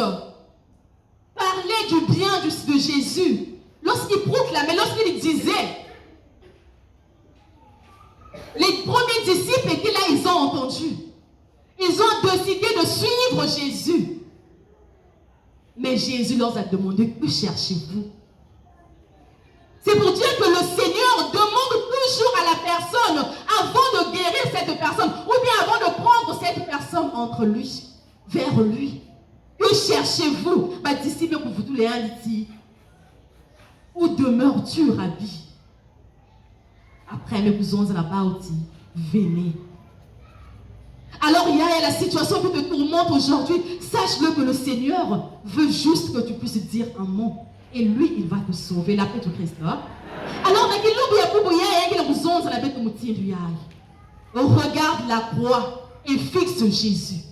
parlait du bien de Jésus, lorsqu'il proclamait, lorsqu'il disait, les premiers disciples étaient là, ils ont entendu. Ils ont décidé de suivre Jésus. Mais Jésus leur a demandé, que cherchez-vous? C'est pour dire que le Seigneur demande toujours à la personne, avant de guérir cette personne, ou bien avant de prendre cette personne entre lui, vers lui. Que cherchez-vous? Disciple pour vous tous les invités. Où demeures-tu, Rabbi? Après, nous avons là-bas aussi. Venez. Alors, il y a la situation qui te tourmente aujourd'hui. Sache-le que le Seigneur veut juste que tu puisses dire un mot. Et lui, il va te sauver. La paix de Christ. Alors, regarde la croix et fixe Jésus.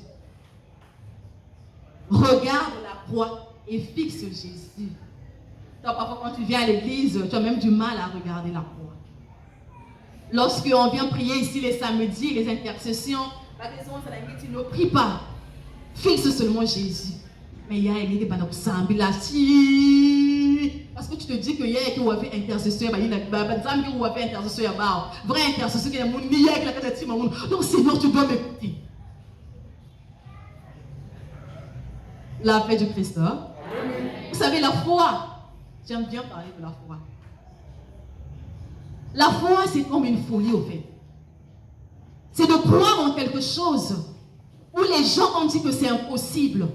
Regarde la croix et fixe Jésus. Donc, parfois, quand tu viens à l'église, tu as même du mal à regarder la croix. Lorsqu'on vient prier ici les samedis, les intercessions, ne prie pas. Fixe seulement Jésus. Mais il y a une idée parce que tu te dis que hier, tu avais intercession, vrai intercession, donc Seigneur, tu dois m'écouter. La paix du Christ. Hein? Vous savez, la foi, j'aime bien parler de la foi. La foi, c'est comme une folie au fait. C'est de croire en quelque chose où les gens ont dit que c'est impossible.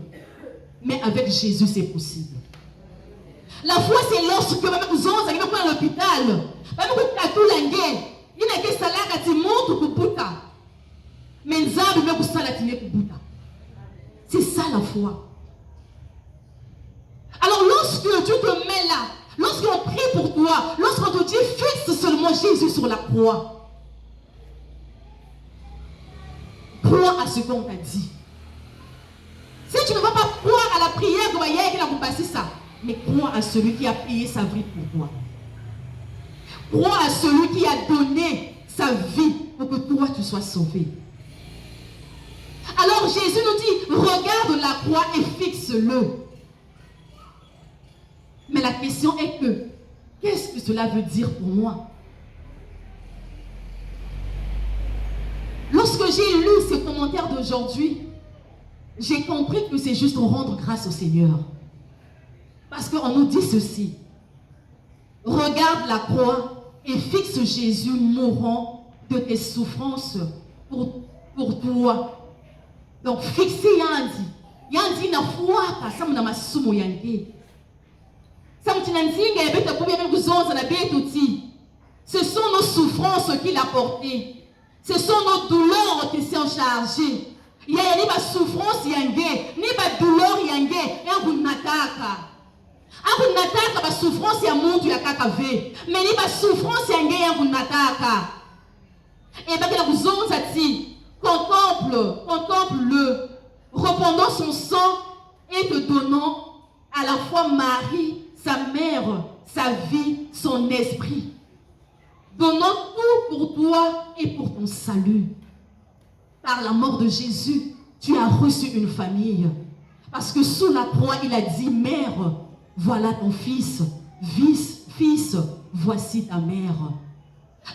Mais avec Jésus, c'est possible. La foi, c'est lorsque même nous allons à l'hôpital, même quand tout l'anglais, il n'y a que ça là qui montre pour Bouta. Mais nous avons même ça là qui pour Bouta. C'est ça la foi. Alors lorsque tu te mets là, lorsqu'on prie pour toi, lorsqu'on te dit fixe seulement Jésus sur la croix, crois à ce qu'on t'a dit. Si tu ne vas pas croire à la prière de Maïa qui a passé ça, mais crois à celui qui a payé sa vie pour toi. Crois à celui qui a donné sa vie pour que toi tu sois sauvé. Alors Jésus nous dit, regarde la croix et fixe-le. Mais la question est que, qu'est-ce que cela veut dire pour moi? Lorsque j'ai lu ces commentaires d'aujourd'hui, j'ai compris que c'est juste rendre grâce au Seigneur. Parce qu'on nous dit ceci. Regarde la croix et fixe Jésus mourant de tes souffrances pour toi. Donc fixer Yandi. Yandi na foi ka samu na masumo yange. Samu tinanzinga ebeta kubya mekuzonza na betuti. Ce sont nos souffrances qu'il a portées. Ce sont nos douleurs qui sont chargées. Il y a ni ma souffrance yange, ni ma douleur yange, yangu nataka. Yangu nataka ma souffrance ya mundu ya kakave, mais ni ma souffrance yange yangu nataka. Et bien que la kuzonza ti, contemple-le, répandant son sang et te donnant à la fois Marie, sa mère, sa vie, son esprit. Donnant tout pour toi et pour ton salut. Par la mort de Jésus, tu as reçu une famille. Parce que sous la croix, il a dit, mère, voilà ton fils. Fils, voici ta mère.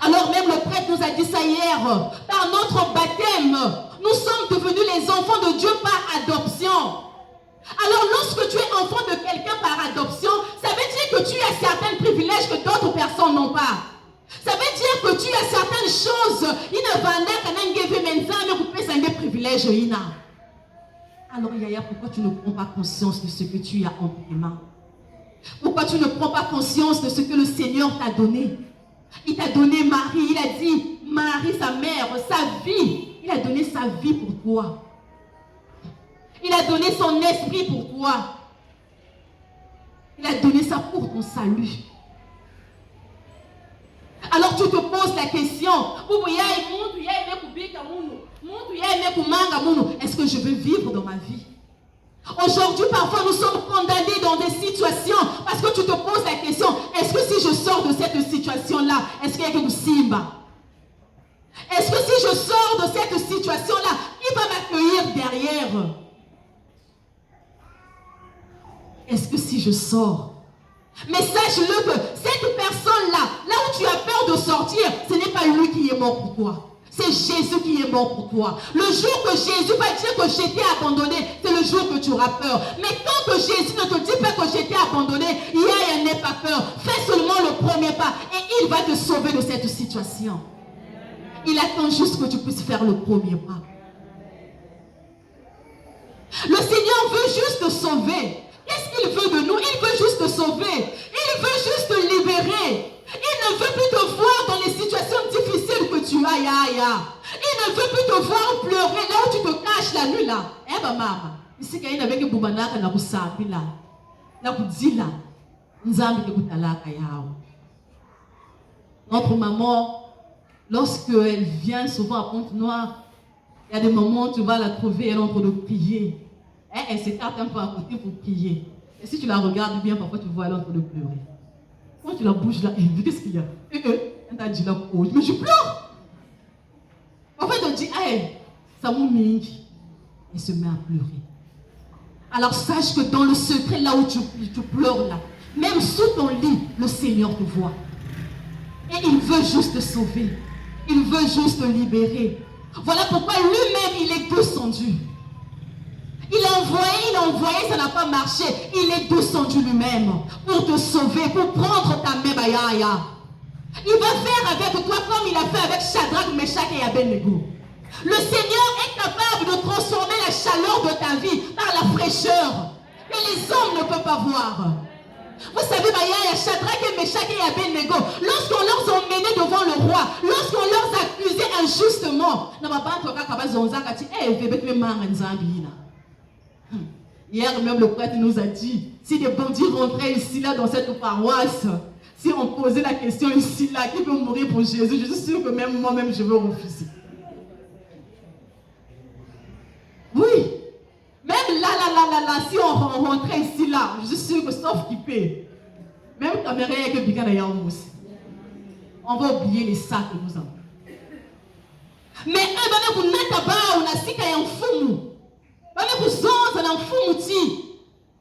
Alors même le prêtre nous a dit ça hier, par notre baptême, nous sommes devenus les enfants de Dieu par adoption. Alors lorsque tu es enfant de quelqu'un par adoption, ça veut dire que tu as certains privilèges que d'autres personnes n'ont pas. Ça veut dire que tu as certaines choses. Alors Yaya, pourquoi tu ne prends pas conscience de ce que tu as entre tes mains? Pourquoi tu ne prends pas conscience de ce que le Seigneur t'a donné? Il t'a donné Marie, il a dit, Marie, sa mère, sa vie. Il a donné sa vie pour toi. Il a donné son esprit pour toi. Il a donné ça pour ton salut. Alors tu te poses la question, est-ce que je veux vivre dans ma vie? Aujourd'hui, parfois, nous sommes condamnés dans des situations parce que tu te poses la question, est-ce que si je sors de cette situation-là, est-ce qu'il y a quelque Simba? Est-ce que si je sors de cette situation-là, il va m'accueillir derrière? Est-ce que si je sors? Mais sache-le que cette personne-là, là où tu as peur de sortir, ce n'est pas lui qui est mort pour toi. C'est Jésus qui est mort pour toi. Le jour que Jésus va dire que je t'ai abandonné, c'est le jour que tu auras peur. Mais tant que Jésus ne te dit pas que je t'ai abandonné, il n'est pas peur. Fais seulement le premier pas et il va te sauver de cette situation. Il attend juste que tu puisses faire le premier pas. Le Seigneur veut juste te sauver. Qu'est-ce qu'il veut de nous? Il veut juste te sauver. Il veut juste te libérer. Il ne veut plus te voir dans les situations difficiles que tu as. Il ne veut plus te voir pleurer là où tu te caches la nuit là. Eh ben maman, ici qu'il y a avec Boubanaka na kusabi là. Na kudila. Nzambi ke kutalaka yao. Notre maman, lorsqu'elle vient souvent à Pointe-Noire, il y a des moments où tu vas la trouver, elle est en train de prier. Elle s'écarte un peu à côté pour prier. Et si tu la regardes bien, parfois tu vois elle est en train de pleurer. Quand tu la bouges là, qu'est-ce qu'il y a? Elle t'a dit là, mais je pleure. En fait, elle dit, hey, ça m'oublie. Elle se met à pleurer. Alors sache que dans le secret, là où tu pleures là, même sous ton lit, le Seigneur te voit. Et il veut juste te sauver. Il veut juste te libérer. Voilà pourquoi lui-même, il est descendu. Il a envoyé, ça n'a pas marché. Il est descendu lui-même pour te sauver, pour prendre ta main, Bayaya. Il va faire avec toi comme il a fait avec Shadrach, Meshach et Abednego. Le Seigneur est capable de transformer la chaleur de ta vie par la fraîcheur que les hommes ne peuvent pas voir. Vous savez, Bayaya, Shadrach et Meshach et Abednego, lorsqu'on leur a emmenés devant le roi, lorsqu'on leur a accusés injustement, hier même le prêtre nous a dit, si des bandits rentraient ici, là, dans cette paroisse, si on posait la question ici, là, qui peut mourir pour Jésus, je suis sûr que même moi-même, je veux refuser. Oui. Même là, si on rentrait ici, là, je suis sûr que sauf qui paie. Même caméra que Bigana aussi. On va oublier les sacs que nous avons. Mais un vous n'êtes pas, on a si qu'il y a un fou. Vous zonza na mfumu ti.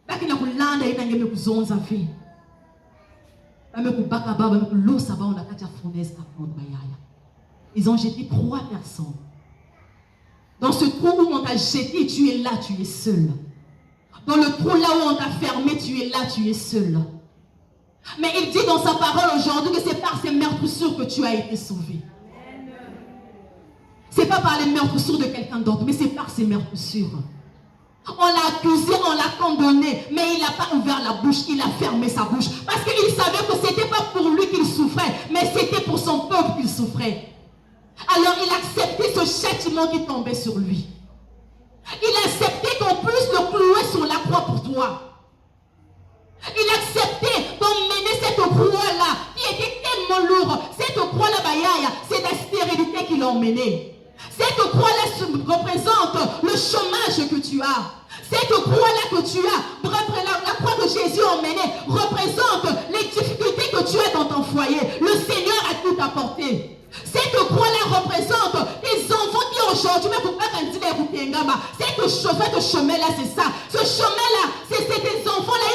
Baki na kulanda ina ngeme kuzonza fi. Bame kubaka baba, bame kulosa ba on a katia fournaise à prendre bayaya. Ils ont jeté 3 personnes. Dans ce trou où on t'a jeté, tu es là, tu es seul. Dans le trou là où on t'a fermé, tu es là, tu es seul. Mais il dit dans sa parole aujourd'hui que c'est par ces meurtrissures que tu as été sauvé. C'est pas par les meurtrissures de quelqu'un d'autre, mais c'est par ces meurtrissures. On l'a accusé, on l'a condamné, mais il n'a pas ouvert la bouche, il a fermé sa bouche. Parce qu'il savait que ce n'était pas pour lui qu'il souffrait, mais c'était pour son peuple qu'il souffrait. Alors il acceptait ce châtiment qui tombait sur lui. Il acceptait qu'on puisse le clouer sur la croix pour toi. Il acceptait d'emmener cette croix-là, qui était tellement lourde. Cette croix-là, c'est la stérilité qui l'a emmenée. Cette croix-là représente le chômage que tu as. Cette croix-là que tu as, la croix que Jésus a emmenée, représente les difficultés que tu as dans ton foyer. Le Seigneur a tout apporté. Cette croix-là représente les enfants qui aujourd'hui, mais vous pas dire ce chemin-là, c'est ça. Ce chemin-là, c'est des enfants-là,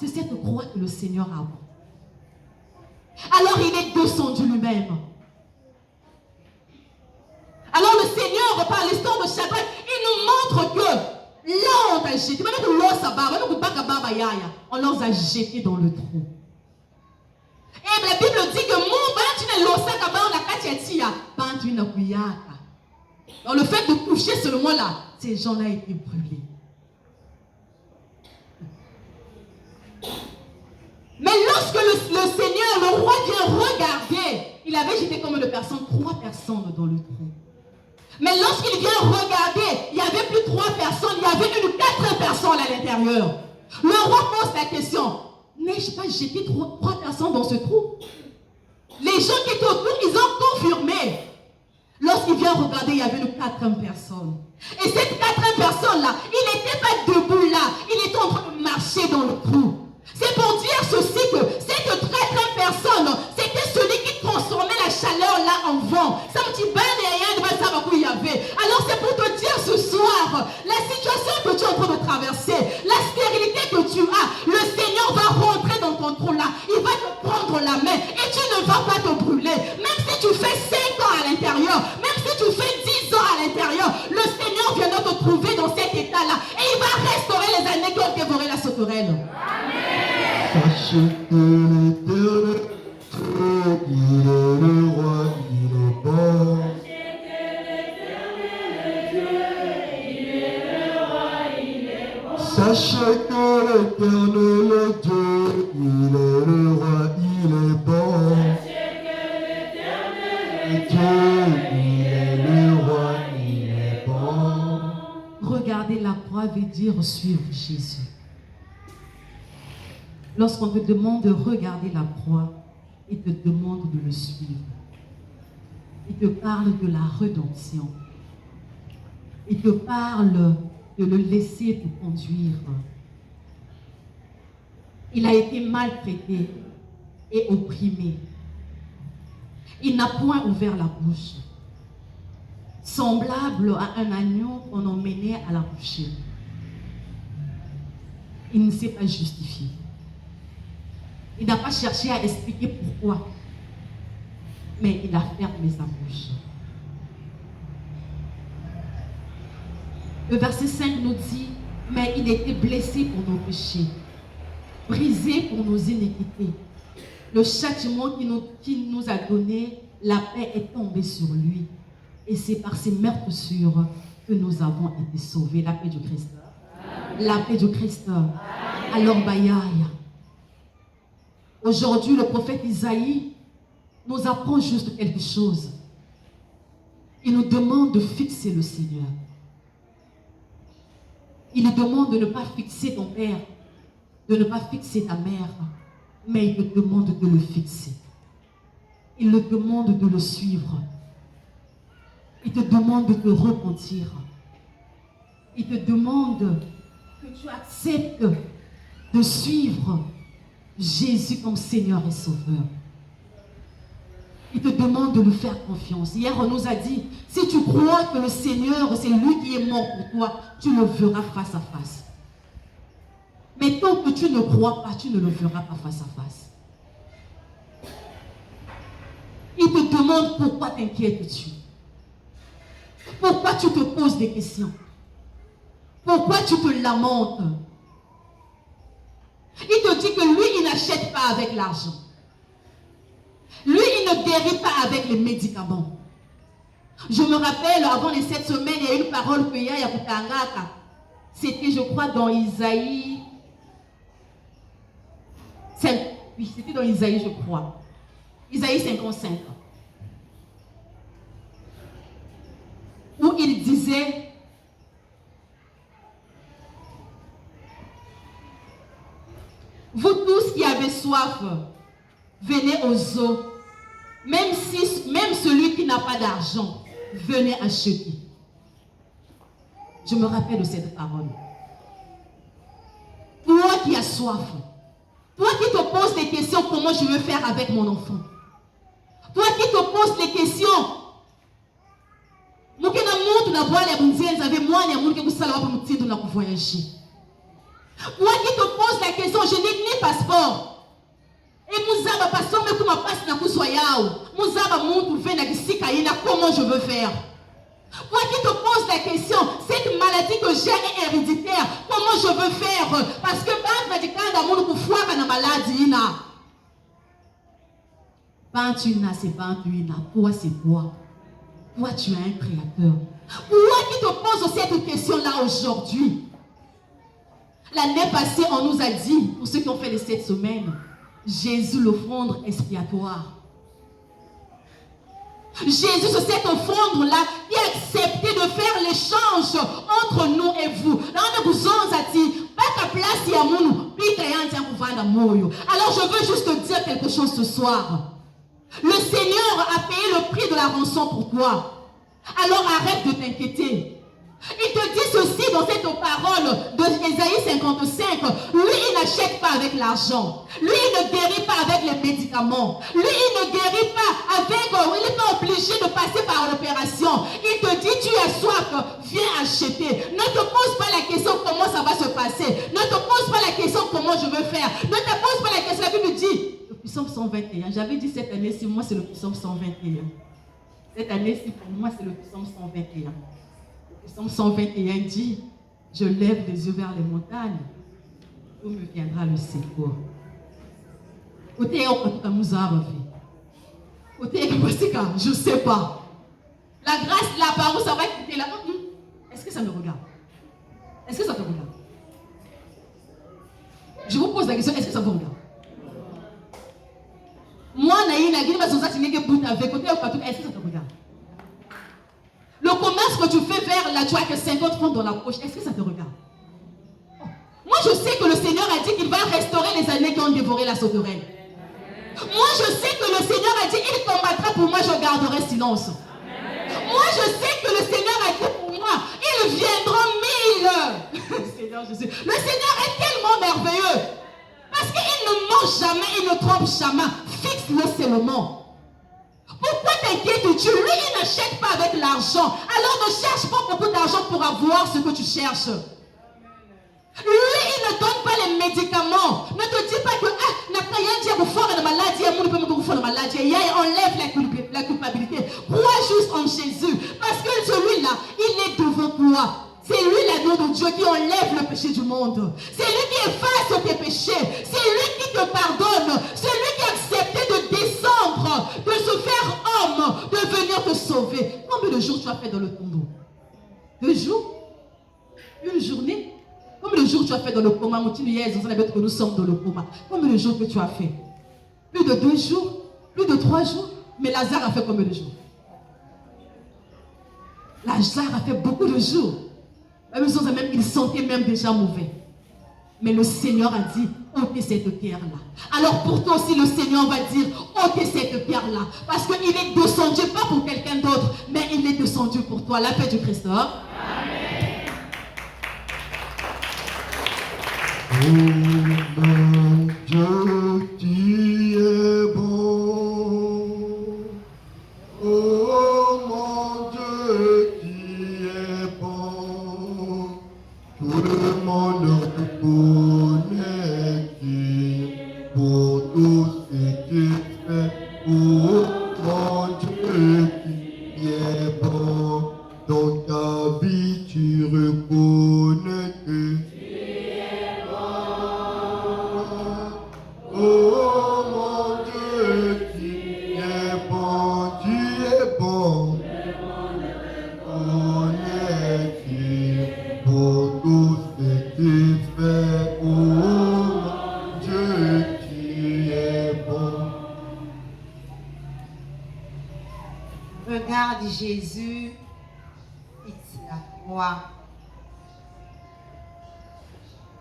c'est cette croix que le Seigneur a apportée. Alors il est descendu lui-même. Alors le Seigneur, par l'histoire de Shadrach, il nous montre que là on t'a jeté, on leur a jeté dans le trou. Et la Bible dit que dans le fait de coucher seulement là, ces gens-là étaient brûlés. Mais lorsque le Seigneur, le roi vient regarder, il avait jeté combien de personnes? 3 personnes dans le trou. Mais lorsqu'il vient regarder, il n'y avait plus 3 personnes, il y avait une 4 personnes à l'intérieur. Le roi pose la question, n'ai-je pas jeté 3 personnes dans ce trou? Les gens qui étaient autour, ils ont confirmé. Lorsqu'il vient regarder, il y avait une 4e personne. Et cette 4e personne-là, il n'était pas debout là, il était en train de marcher dans le trou. C'est pour dire ceci que cette 4e personne, c'était celui qui transformait la chaleur là en vent. Ça me dit, alors c'est pour te dire ce soir, la situation que tu es en train de traverser, la stérilité que tu as, le Seigneur va rentrer dans ton trou là, il va te prendre la main et tu ne vas pas te brûler. Même si tu fais 5 ans à l'intérieur, même si tu fais 10 ans à l'intérieur, le Seigneur viendra te trouver dans cet état là et il va restaurer les années qui ont dévoré la sauterelle. Sachez que l'Éternel, il est le roi, il est bon. Sachez que l'Éternel Dieu, il est le roi, il est bon. Dieu, il est le roi, il est bon. Regarder la croix veut dire suivre Jésus. Lorsqu'on te demande de regarder la croix, il te demande de le suivre. Il te parle de la rédemption. Il te parle de le laisser te conduire. Il a été maltraité et opprimé. Il n'a point ouvert la bouche. Semblable à un agneau qu'on emmenait à la boucherie. Il ne s'est pas justifié. Il n'a pas cherché à expliquer pourquoi. Mais il a fermé sa bouche. Le verset 5 nous dit, mais il était blessé pour nos péchés, brisé pour nos iniquités. Le châtiment qui nous a donné, la paix est tombée sur lui. Et c'est par ses meurtrissures que nous avons été sauvés. La paix du Christ. La paix du Christ. Alors, Bayaï. Aujourd'hui, le prophète Isaïe nous apprend juste quelque chose. Il nous demande de fixer le Seigneur. Il nous demande de ne pas fixer ton père, de ne pas fixer ta mère, mais il te demande de le fixer. Il te demande de le suivre. Il te demande de te repentir. Il te demande que tu acceptes de suivre Jésus comme Seigneur et Sauveur. Il te demande de lui faire confiance. Hier, on nous a dit, si tu crois que le Seigneur, c'est lui qui est mort pour toi, tu le verras face à face. Mais tant que tu ne crois pas, tu ne le verras pas face à face. Il te demande pourquoi t'inquiètes-tu? Pourquoi tu te poses des questions? Pourquoi tu te lamentes? Il te dit que lui, il n'achète pas avec l'argent. Lui, il ne guérit pas avec les médicaments. Je me rappelle, avant les 7 semaines, il y a une parole qu'il y a pour Tangaka. C'était, je crois, dans Isaïe. Oui, c'était dans Isaïe, je crois. Isaïe 55. Où il disait, vous tous qui avez soif, venez aux eaux. Même celui qui n'a pas d'argent, venez acheter. Je me rappelle de cette parole. Toi qui as soif, toi qui te poses des questions, comment je veux faire avec mon enfant? Toi qui te poses des questions, toi qui te poses la question, je n'ai ni passeport. Et Mouzaba pasteur mais comment passe na kusoyao. Mouzaba muntu vena kisika ina comment je veux faire. Toi qui te poses la question, cette maladie que j'ai est héréditaire, comment je veux faire? Parce que quand tu as monde pour foire na maladie ina. Bantuna c'est Bantuina, toi c'est toi. Toi tu es un créateur. Toi qui te poses cette question là aujourd'hui. L'année passée, on nous a dit, pour ceux qui ont fait les 7 semaines, Jésus, l'offrande expiatoire. Jésus, c'est cette offrande-là qui a accepté de faire l'échange entre nous et vous. Alors, je veux juste te dire quelque chose ce soir. Le Seigneur a payé le prix de la rançon pour toi. Alors, arrête de t'inquiéter. Il te dit ceci dans cette parole de Ésaïe 55. Lui, il n'achète pas avec l'argent. Lui, il ne guérit pas avec les médicaments. Lui, il ne guérit pas avec... Il n'est pas obligé de passer par l'opération. Il te dit, tu as soif, viens acheter. Ne te pose pas la question comment ça va se passer. Ne te pose pas la question comment je veux faire. Ne te pose pas la question. La Bible dit, le psaume 121. J'avais dit cette année-ci, moi, c'est le psaume 121. Cette année-ci, pour moi, c'est le psaume 121. Le psaume 121 dit, je lève les yeux vers les montagnes, où me viendra le secours. Côté je ne sais pas. La grâce, la parole, ça va quitter là. Est-ce que ça me regarde? Est-ce que ça te regarde? Je vous pose la question, est-ce que ça vous regarde? Moi, est-ce que ça te regarde? Le commerce que tu fais vers là, tu as que 50 francs dans la poche. Est-ce que ça te regarde? Oh. Moi, je sais que le Seigneur a dit qu'il va restaurer les années qui ont dévoré la sauterelle. Moi, je sais que le Seigneur a dit il combattra pour moi, je garderai silence. Moi, je sais que le Seigneur a dit pour moi il viendra 1000. Seigneur Jésus. Le Seigneur est tellement merveilleux. Parce qu'il ne ment jamais, il ne trompe jamais. Fixe-le seulement. Pourquoi t'inquiètes-tu? Lui, il n'achète pas avec l'argent. Alors ne cherche pas beaucoup d'argent pour avoir ce que tu cherches. Lui, il ne donne pas les médicaments. Ne te dis pas que n'a pas rien dire pour faire de maladie, enlève la culpabilité. Crois juste en Jésus. Parce que celui-là, il est devant toi. C'est lui l'agneau de Dieu qui enlève le péché du monde. C'est lui qui efface tes péchés. C'est lui qui te pardonne. C'est lui qui a accepté de descendre, de se faire homme, de venir te sauver. Combien de jours tu as fait dans le tombeau? 2 jours? Une journée? Combien de jours tu as fait dans le coma? Que nous sommes dans le coma. Combien de jours que tu as fait? Plus de 2 jours? Plus de 3 jours? Mais Lazare a fait combien de jours? Lazare a fait beaucoup de jours. Même il sentait même déjà mauvais. Mais le Seigneur a dit, ôtez cette pierre-là. Alors pour toi aussi, le Seigneur va dire, ôtez cette pierre-là. Parce qu'il est descendu, pas pour quelqu'un d'autre, mais il est descendu pour toi. La paix du Christ. Oh mon Dieu, tu es bon. Oh mon Dieu, tu es bon. Tout le monde te connaît pour tout ce que tu fais. Oh mon Dieu, tu es bon. Dans ta vie, tu reconnais que oh mon Dieu, tu es bon, tu es bon. On est qui pour tout ce que tu fais. Oh mon Dieu, tu es bon. Regarde Jésus, fixe la croix.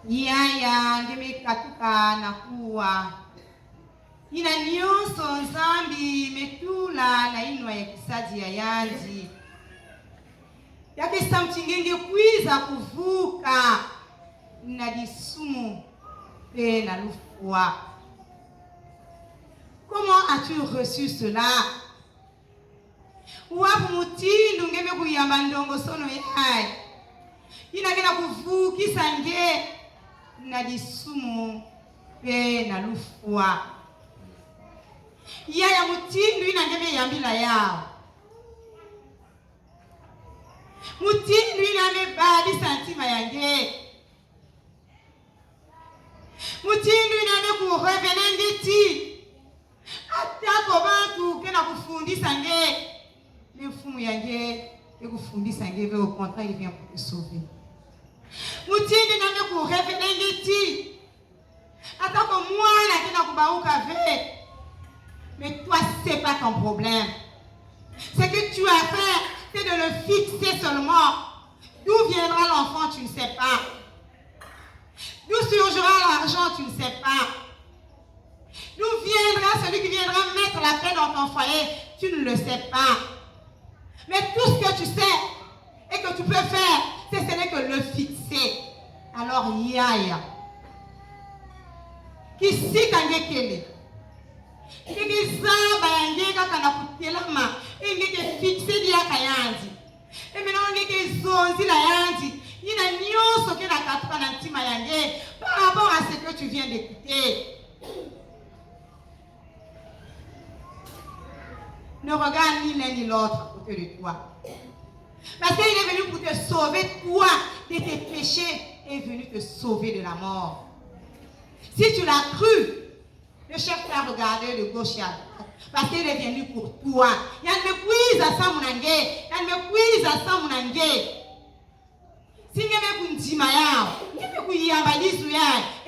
Yaya ngemekatuka na kuwa ina nyonso nzambi metula na inwa ya kisadi ya yanzi yakisa mchingenge kwiza kuvuka na disumu pe na lufua. Comment as-tu reçu cela? Wapu mutindu ngeme kuyamba ndongo sono yai ina kena kuvukisa nge na disumu pe na lufua. Yaya mutindu ina ngeme yambila yao. Mutindu ina mebadi santima yange. Mutindu ina meku revenenditi. Atako bantu kena kufundisa nge. Mefumu yange ekufundisa nge au contraire il vient pour te sauver. Mutindi nande ku revenenditi. Atako mwana kena kubauka ve. Mais toi c'est pas ton problème. Ce que tu as fait, c'est de le fixer seulement. D'où viendra l'enfant, tu ne sais pas. D'où surgira l'argent, tu ne sais pas. D'où viendra celui qui viendra mettre la paix dans ton foyer, tu ne le sais pas. Mais tout ce que tu sais et que tu peux faire, ce n'est que le fixer. Alors, yaya. Qui si kangekele. Qui zaba yangeka kana kutelama. Et ngeke fixer dia kayanzi. Et maintenant ngeke zonzi la yanzi. Ina nyoso ke na katuka na ntima yange par rapport à ce que tu viens d'écouter. Ne regarde ni l'un ni l'autre à côté de toi. Parce qu'il est venu pour te sauver, toi, de tes péchés, il est venu te sauver de la mort. Si tu l'as cru, le chef t'a regardé de gauche à droite. Parce qu'il est venu pour toi. Il y a une quiz à ça, mon ange. Il y a une quiz à ça, mon ange. Si il y a une timaya, il y a une valise, il y a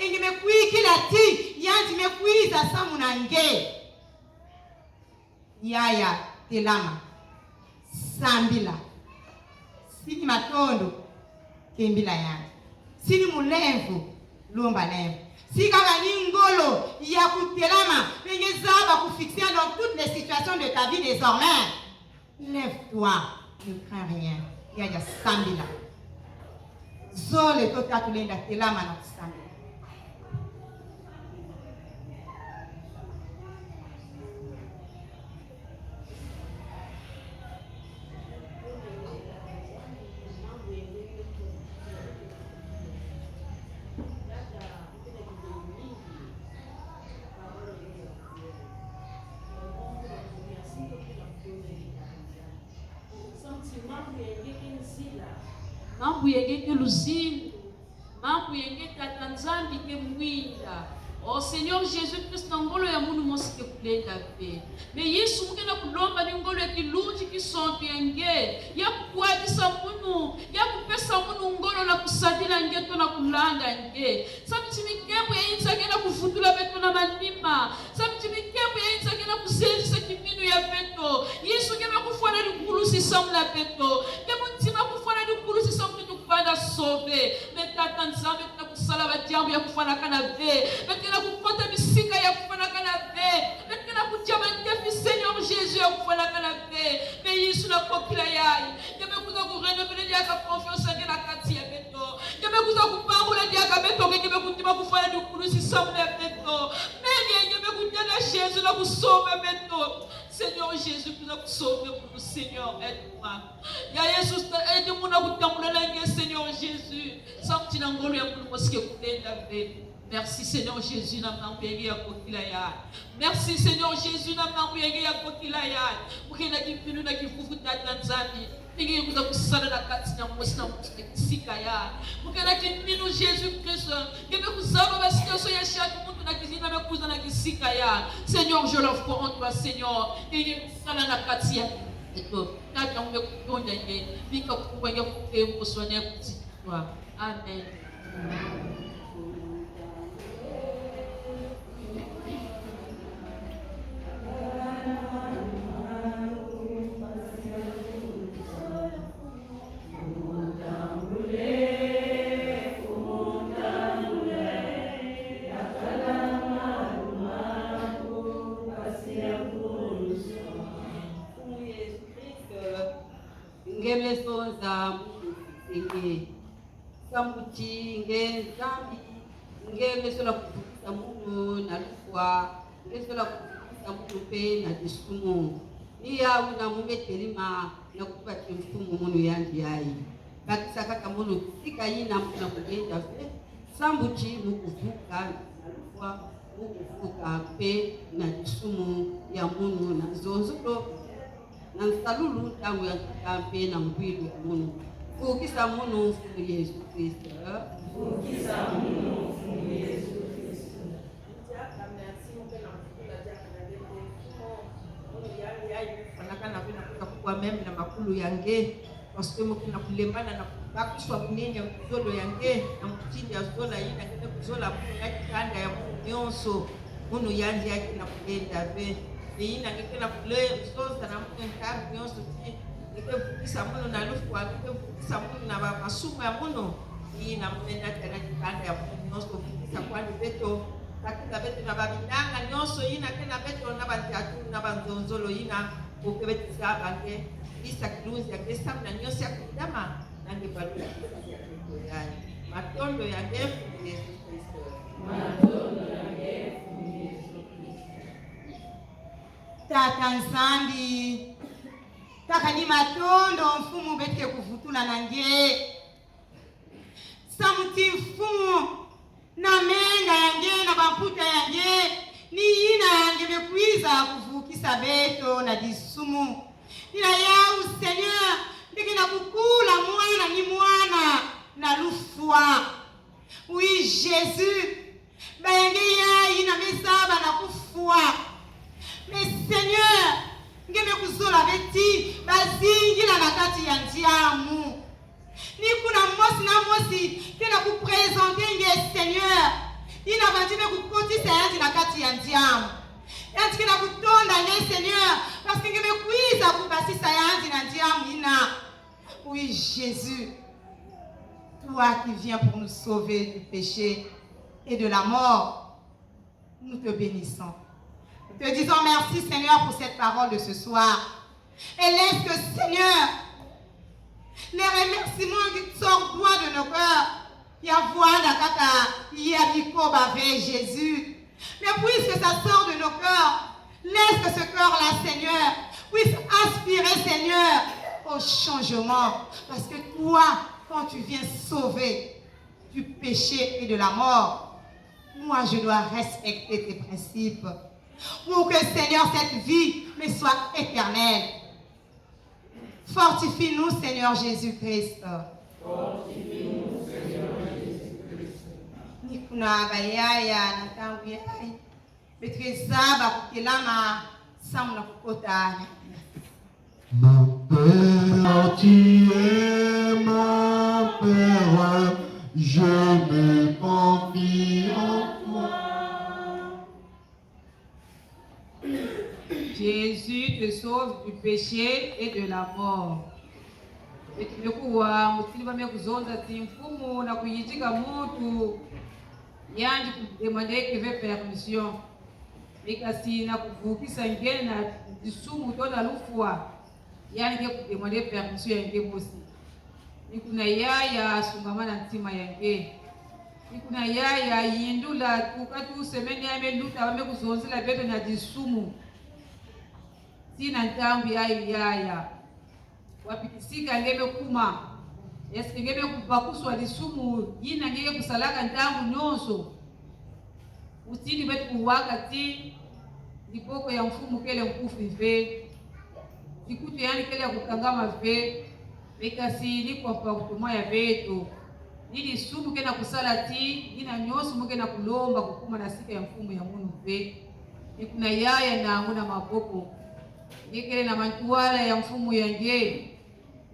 une quiz qui l'a dit, il y a une quiz à ça, mon ange. Yaya telama sambila sini matondo kembila yangu sini mulemvu lomba lemvu si kama ngolo ya kutelama pengezaba kufixer dans toutes les situations de ta vie désormais. Lève-toi, ne crains rien. Yaya sambila zole tota tulenda telama na sambila. mambo yenge ke luzingu, mambo yenge tata nzambi ke mwinda. Oh Seigneur Jésus-Christ, ngolo ya munu mosike kulenda pe. Me Yesu mukena kulomba ni ngolo ya kilunji kisonto yange. Ya kukwatisa munu, ya kupesa munu ngolo na kusadila ngeto na kulanda nge. Sabiti mikembo ya inza kena kufutula beto na manima. Sabiti mikembo ya inza kena kusenjisa kiminu ya beto. Yesu kena kufwana ni kulusi samla beto. Kema ntima kufwana ni kulusi samla tukupanda sove. Metata nzambe tena kusala badiamu ya kufwana kana ve. Metena kupota misika ya kufwana kana ve. Metena kujama ndefi Seigneur Jésus ya kufwana kana ve. Me Yesu na kokila yai. Yame kuza kurenovele yaka confiance ake na kati ya beto. Yame kuza kupangula yaka beto. Yame kutima kufwana ni kulusi samla ya beto. Meni yame kutana Jésus na kusome beto. Seigneur Jésus, nous avons sauvé pour nous, Seigneur, aide-moi. Ya Jésus, aide-moi à vous tendre Seigneur Jésus. Sans ngolo ya pour mosque kutenda be. Merci Seigneur Jésus, na mambenge ya kokila ya. Merci Seigneur Jésus, na mambenge ya kokila ya. Ukena kipinu na kifufu tata nzambi. Ningi kuza kusala na kati na mosi na kisika ya. Ukena kipinu Jésus Christ. Kebe kuzaba ba situation ya chaque monde na kizina na kuza na kisika ya. Seigneur, je l'offre en toi Seigneur. Ningi kusala na kati ya. Eto, tata umekutonda nge. Bika kukwenge kutembo sonya kutitwa. Amen. Ngemesonza msingi samuti ngezambi ngemesola kuvuta mungu na lufwa ngesola kuvuta mungu pe na disumu iya una mumetelima na kupati mfumu munu yandi yayi bakisaka kamunu sika yina muna kugenda fe sambuti mukuvuka na lufwa mukuvuka pe na disumu ya munu na zonzulo na salulu tangu ya kampe na mbwilu ya munu ukisa munu mfumu Yesu Kristo. Ukisa munu mfumu Yesu Kristo. Ndiaka merci mpena mfukula jaka na dete munu yangi ayi fanakana vina kuta kuwa meme na makulu yange wasikwemo kuna kulembana na kubakishwa kunenya mkuzolo yange na mkutindi ya zola yina kete kuzola munu yaki kanda ya munu nyonso munu yangi yaki na kulenda ve yina kete na kule msoza na munu nkabu nyonso ike vukisa munu na lufwa ike vukisa munu na masumu ya munu yina muna tena kanda ya munu nyonso vukisa kwani beto lakini beto na babidanga nyonso yina kena beto na bantiatu na banzonzolo yina ukebetisa bange isa kiluzi ya kesa na nyonso ya kudama na ngibalu ya kisa matondo ya ndefu Yesu Kristo. Matondo ya ndefu Yesu Kristo. Tata nzambi taka ni matondo mfumu betike kuvutula na nge samuti mfumu na menga yange na baputa yange ni yina yange bekwiza kuvukisa beto na disumu nina yau Seigneur ndikina kukula mwana ni mwana na lufwa. Oui Jésus bayenge yayi na mesaba na kufwa. Mais Seigneur ngeme kuzola beti bazingila na kati ya ndiamu ni kuna mosi na mosi tena kupresente nge Seigneur ina bandime kukotisa yanzi na kati ya ndiamu yanzi kina kutonda nge Seigneur parce que ngeme kuiza kubasisa yanzi na ndiamu ina. Oui Jésus, toi qui viens pour nous sauver du péché et de la mort, nous te bénissons. Te disons merci Seigneur pour cette parole de ce soir. Et laisse que Seigneur, les remerciements qui sortent de nos cœurs, Yavouana Kaka, Yabiko Bave Jésus. Mais puisque ça sort de nos cœurs, laisse que ce cœur-là, Seigneur, puisse aspirer, Seigneur, au changement. Parce que toi, quand tu viens sauver du péché et de la mort, moi je dois respecter tes principes. Pour que Seigneur, cette vie me soit éternelle. Fortifie-nous, Seigneur Jésus-Christ. Fortifie-nous, Seigneur Jésus-Christ. Nikuna bayaya na tangu yai. Betrezaba kukelama samla kukotana. Mon Père, tu es mon Père, je me confie en toi. Jésus te sauve du péché et de la mort. Tumekuwa mutiliva mekuzonza ti mfumu na kuyitika mutu yanji kudemande keve permission ikasi na kuvukisa ngene na disumu tona lufua yani ke kudemande permission yange mosi ikuna yaya sungamana ntima yange ikuna yaya yindula tukatu semeni ameluta wamekuzonzela bebe na disumu sina ntambi yaya wapitisika ngebe kuma eske ngebe kupakuswa lisumu yina ngeke kusalaka ntambu nyonso utini betu kuwaka ti dipoko ya mfumu kele mkufu ve dikutu yani kele ya kukangama ve bekasi ni kwa pakutuma ya beto ili sumu kena kusala ti yina nyonso mukena kulomba kukuma na sika ya mfumu ya munu ve ikuna yaya na anguna maboko ngekele na mantuwala ya mfumu yange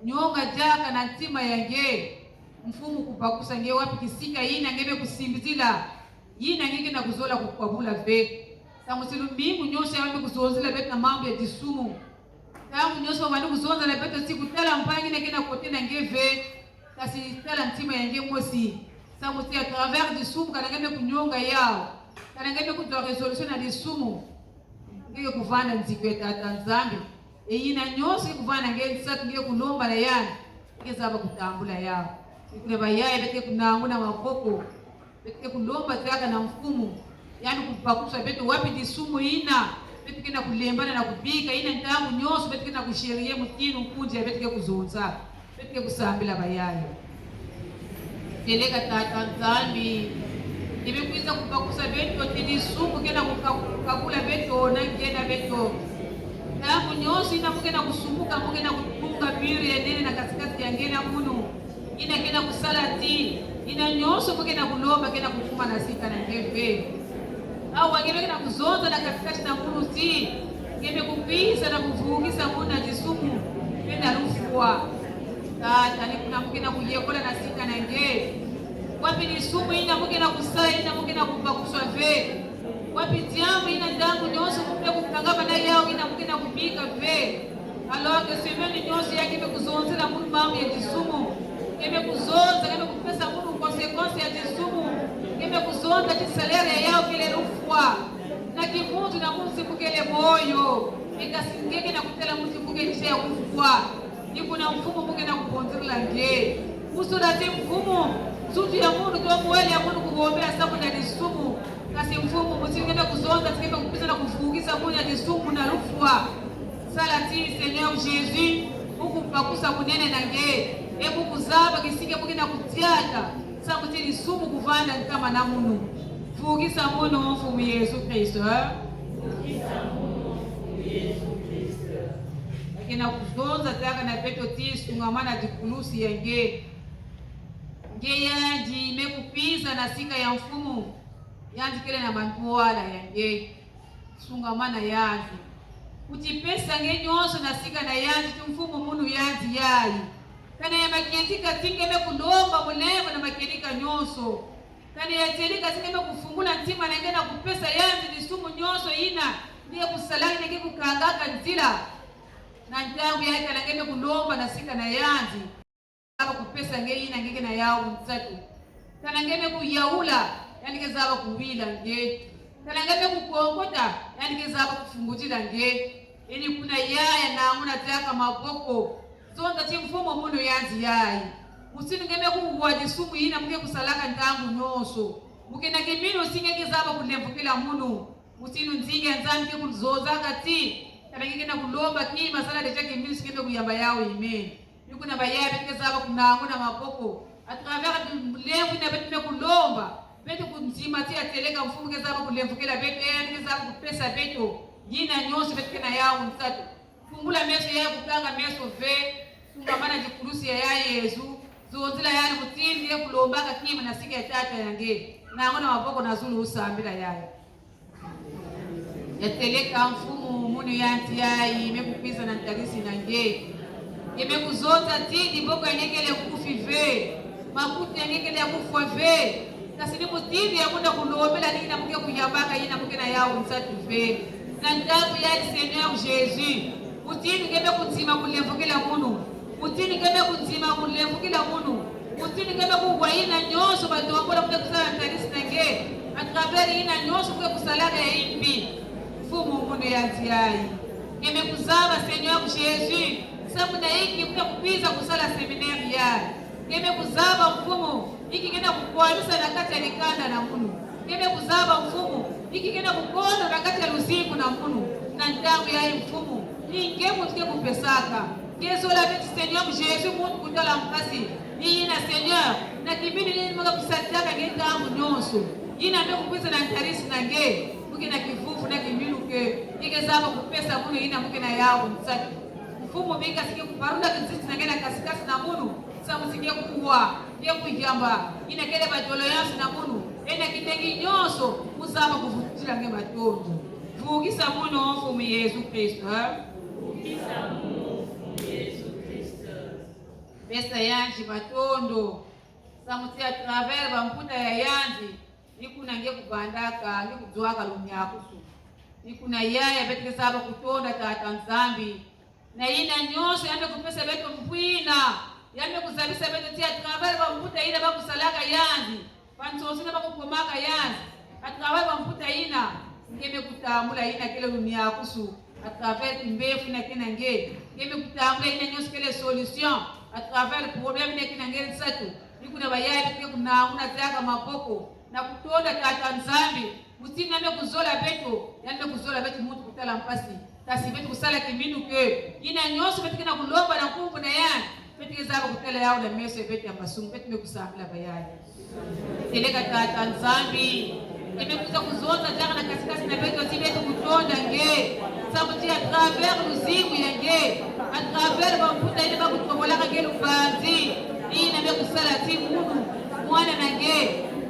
nyonga jaka na ntima yange mfumu kupakusa nge wapi kisika yina ngebe kusimbizila yina ngeke na kuzola kukwabula ve samusilu mbingu nyosha yambe kuzonzila betu na mambo ya disumu tamu nyosha wamani kuzonza na betu siku tala mpangi na kena kote na ngeve kasi tala ntima yange mosi samusi a travers disumu kana ngebe kunyonga yao kana ngebe kutwa resolution na disumu ngeke kuvanda nzikwe tata nzambi eyina nyonso kuvana ngeke satu ngeke kulomba na yana ngeke zaba kutambula yao ikule bayaye bete kunanguna maboko bete kulomba zaka na mfumu yani kupakusha betu wapi disumu ina bete kena kulembana na kubika ina ntamu nyonso bete kena kusherie mutinu kunje bete kuzonza bete kusambila bayaye teleka tata nzambi nimekuiza kupakusa beto tidisumu kena kukakula beto na ngena beto tamu nyonso ina mukena kusumbuka mukena kutunga biri ya nene na katikati ya ngena munu ina kena kusala ti ina nyonso mukena kulomba kena kufuma na sika na ngeve au wagire kena kuzonza na katikati na munu ti ngeme kupisa na kuvukisa munu na disumu kena rufua tata ni kuna mukena kuyekola na sika na ngeve wapi disumu ina mukena kusala ina mukena kupakuswa ve wapi tiamu ina dangu nyonso mukena kukangama na yao ina mukena kubika ve alors que semeni nyonso yake kuzonzela munu mambo ya disumu keme kuzonza keme kupesa munu consequence ya disumu keme kuzonza tisalere yao kile rufwa na kimuntu na munu sipukele moyo ikasingeke na kutela munu sipukele ya rufwa nikuna mfumu mukena kuponzerela nge usura ti mfumu sutu ya munu kwa mwele ya munu kugombea sabu na disumu kasi mfumu musikeme kuzonza tikeme kupisa na kufugisa munu ya disumu na rufwa salati Seigneur Jésus ukupakusa munene na nge ebu kuzaba kisike mukena kutiata sabu ti disumu kuvanda nkama na munu fugisa munu mfumu Yesu Kristo akena kuzonza taka na peto ti sungamana dikulusi ya nge yanji mekupisa na sika ya mfumu yanji kele na mantuwala ya nge sungamana yanji kutipesa nge nyonso na sika na yanji tumfumu munu yanji yayi kana ya makietika tingeme kulomba mulemba na makietika nyonso kana ya telika tingeme kufungula ntima na ngena kupesa yanji disumu nyonso ina ndiye kusalani nge kukangaka nzila na ntangu yake na ngeme kulomba na sika na yanji aba kupesa nge ina ngeke na yao mtsatu kana ngeme kuyaula yani kezaba kuwila nge kana ngeme kukongota yani kezaba kufungutila nge ili kuna yaya na amuna taka maboko zonda ti mfumo munu yanzi yayi musinu ngeme kuwa disumu ina muke kusalaka ntangu nyonso muke na kimino singeke zaba kulembukila munu musinu nzige nzamke kuzozaka ti kana ngeke na kulomba kima sala de chake kimino singeke kuyamba yao ime yukuna bayabe kezaba kunanguna maboko a travers lembu ina betume kulomba betu kunzima ti ateleka mfumu kezaba kulembukila betu yani kezaba kupesa betu yina nyonso betukena yao mtsatu fungula meso yaye kutanga meso ve fungamana jikulusi ya Yesu Zuzila yani mutindi ye kulombaka kima na sike tata yange. Na ngona maboko na zulu usambila yaye. Yateleka mfumu munu yanti yayi imekupiza na ntarisi nange. Imekuzota tindi boko yanekele kufive. Makuti yanekele kufuave. Kasi ni mutindi ya muda kulombela nini na muke kuyambaka yina muke na yao msatuve. Na ndabu ya Seigneur Jésus. Mutindi kebe kutima kulevukila munu. Mutindi kebe kutima kulevukila munu. Mutindi kebe kuwa ina nyoso batombola muke kusala ntarisi nange. Atravers ina nyoso muke kusalaga ya imbi. Fumu munu ya ziai. Kebe kuzaba Seigneur Jésus. Sabu na hiki muke kupiza kusala seminari ya. Kebe kuzaba mfumu. Hiki kena kukualisa na kati ya likanda na munu. Kebe kuzaba mfumu. Hiki kena kukonda na kati ya lusiku na munu. Na ntangu ya mfumu. Ninge mutuke kupesaka. Kezo la beti Seigneur Jésus mutu kutala mkasi. Ni na Seigneur. Na kibini nini mga kusadaka ngeta amu nyonso. Ina mbe kupisa na ntarisi na nge. Muke na kifufu na kimiluke. Ike zaba kupesa munu ina muke na yao msaki. Mfumu minga sike kuparunda kiziti na ngena kasikasi na munu. Samu sike kuwa. Ye kujamba. Ina kele batolo yansi na munu. Ena kitengi nyonso. Musaba kufutila nge batondo. Vugisa munu mfumu Yesu Kristo. Vugisa munu Yesu Kristo. Pesa yanji batondo. Samuti a travers bamputa ya yanji. Nikuna nge kubandaka. Nge kudzwaka lumyakusu. Nikuna yaya betike saba kutonda tata nzambi. Na ina nyonso yambe kupesa beto mpwina. Yambe kuzabisa beto tia travers bamputa ina bakusalaga yanji. Pansosina bakukomaka yanji. A travers bamputa ina. Ngeme kutambula ina kele lumyakusu. À travers timbefu na kina nge. Ngeme kutambula ina nyonso kele solution. À travers le problème na kina nge nsatu. Nikuna bayaya tike kuna zaka mapoko. Na kutonda tata nzambi. Mutini yambe kuzola beto. Yambe kuzola beto mutu kutala mpasi. Kasi beto kusala kiminu ke. Ina nyonso beto kina kulomba na kumbu na yan. Beto kizaba kutala yao na meso beto ya masungu. Beto me kusambila bayaya. Teleka tata nzambi. Imekuza kuzonza jana na kasikasi na beto tibetu kutonda nge. Sabuti a travers luzimu ya nge. A travers bamputa ine bakutobolaka nge lubanzi. Ina me kusala ti munu. Mwana na nge.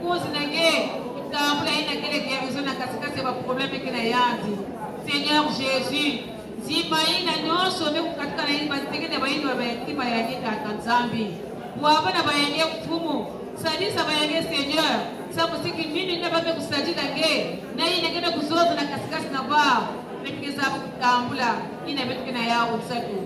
Kuzi na nge. Kutambula ina kele kiavizo na kasikasi ba probleme kina yanzi. Seigneur Jésus. Zima ina nyonso me kukatika na ina batikene ba ina bayatima ya nita atanzambi. Buwaba na bayange kufumu. Sadisa bayange Seigneur. Sabu siki mini neba be kusajida nge. Na ina kena kuzoza na kasikasi na bao. Betike sabu kutambula. Ina betike na yao usatu.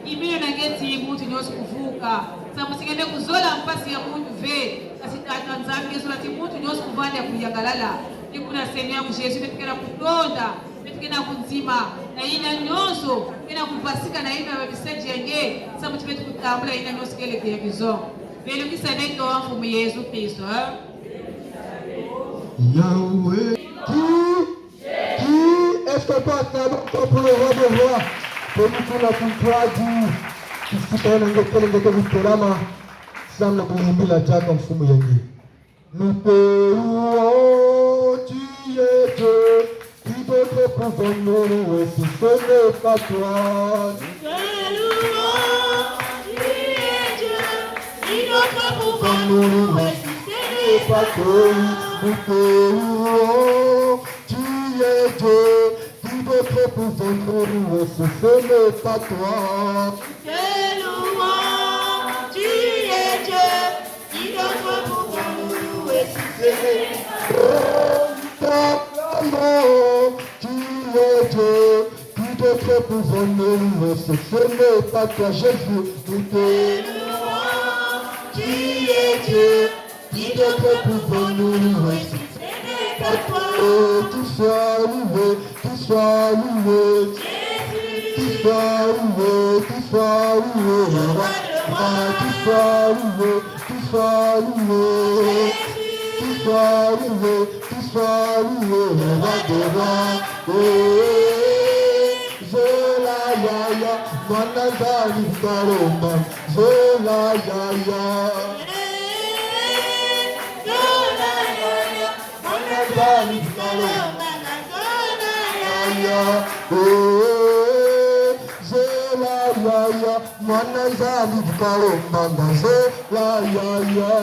Imino na ngeti mutu nyosu kuvuka. Sabu siki nebe kuzola mpasi ya mutu ve. Kasi tata nzambi yesu lati mutu nyosu kuvanda ya kuyangalala. Nikuna Seigneur Jésus betike na kutonda. Betike na kunzima. Na ina nyonso. Kena kupasika na ina wabiseji ya nge. Sabu tibetu kutambula ina nyosu kele kia vizon. Velo kisa neto wanfu mu Yesu Kristo. Yahweh, qui est-ce qu'on peut acclamer pour le roi des rois? Pour nous, pour la culture du système de l'Islam, semble que nous avons la jaque en fou mouillé. Nous payons, tu es Dieu, qui d'autre pouvons nous louer si ce n'est pas toi? Tu es Dieu, qui d'autre pouvons nous louer si ce n'est pas toi? Nous payons, tu es Dieu, qui d'autre pouvons nous louer si ce n'est pas toi? Te louons, tu es Dieu, qui d'autre pouvons nous louer si ce n'est pas toi? Tu es Dieu, qui d'autre pouvons nous louer si ce n'est pas toi? Jésus, nous te louons, tu es Dieu, qui d'autre pouvons nous louer si ce n'est pas toi? Tu sois loué, tu sois loué, tu sois loué, tu sois loué, tu sois loué, tu sois loué, tu sois loué, tu sois loué, le roi des rois. Zola yaya, manazali karoma, zola yaya. Manazali karoma, zola yaya, Manazali Karomanga Zola Yaya.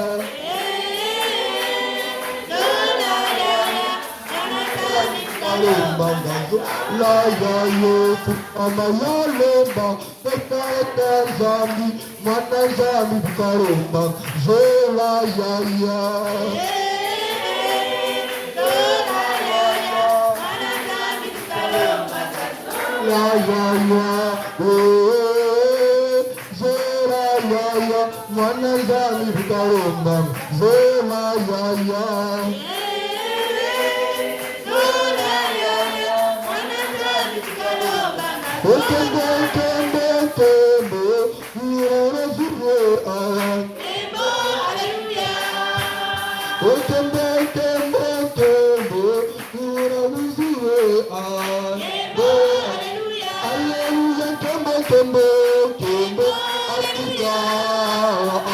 Karomanga Zola Yaya. Amayalomba Pekata Zambi Manazali Karomanga Zola Yaya. La ya ya, zera ya ya, manazali vikaromba, zera ya ya. Kembe kembe kembe, yere zure ah. Kembe kembe kembe, yere zure ah. Alleluia, kembe kembe kembe, alleluia,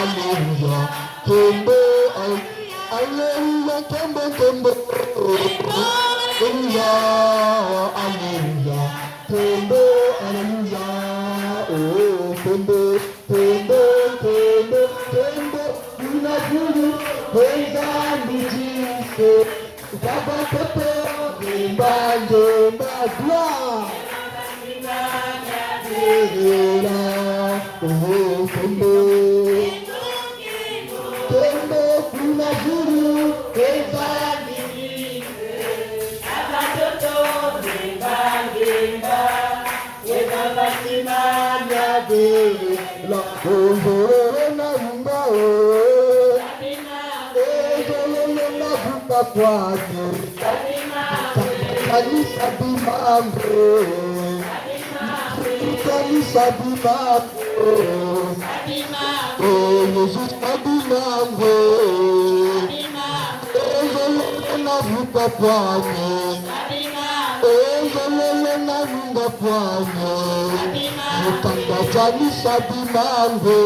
alleluia, kembe, alleluia, kembe kembe, alleluia, alleluia, kembe, alleluia, oh kembe, kembe, kembe, kembe, unajua weza mijise, baba pepe, kemba kemba gloire. Oh, kembe, kembe, kuna juru, kemba, abatoto, kemba, kemba, kemba, kemba, la ozoro na yumba o, ozoro na buka kwake, kanisa bimambo. Kanisa bimambo, oh Jesus bimambo, ezolele na vuka pwane, ezolele na lunga pwane, mukanda kanisa bimambo,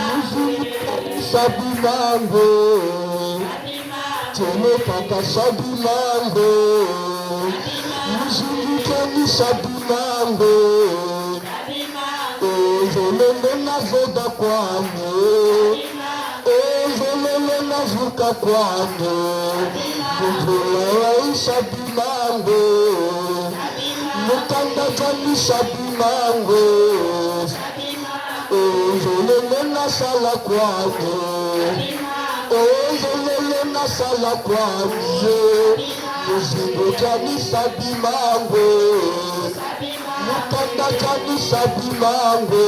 muzungu kanisa bimambo, tele kakasa bimambo, muzungu kanisa bimambo, ezolele na zoda kwane, ezolele na vuka kwane, muzula waisha bimambo, mukanda kanisa bimambo, ezolele na sala kwane, ezolele na sala kwane, muzingo kanisa bimambo, mukanda kanisa bimambo,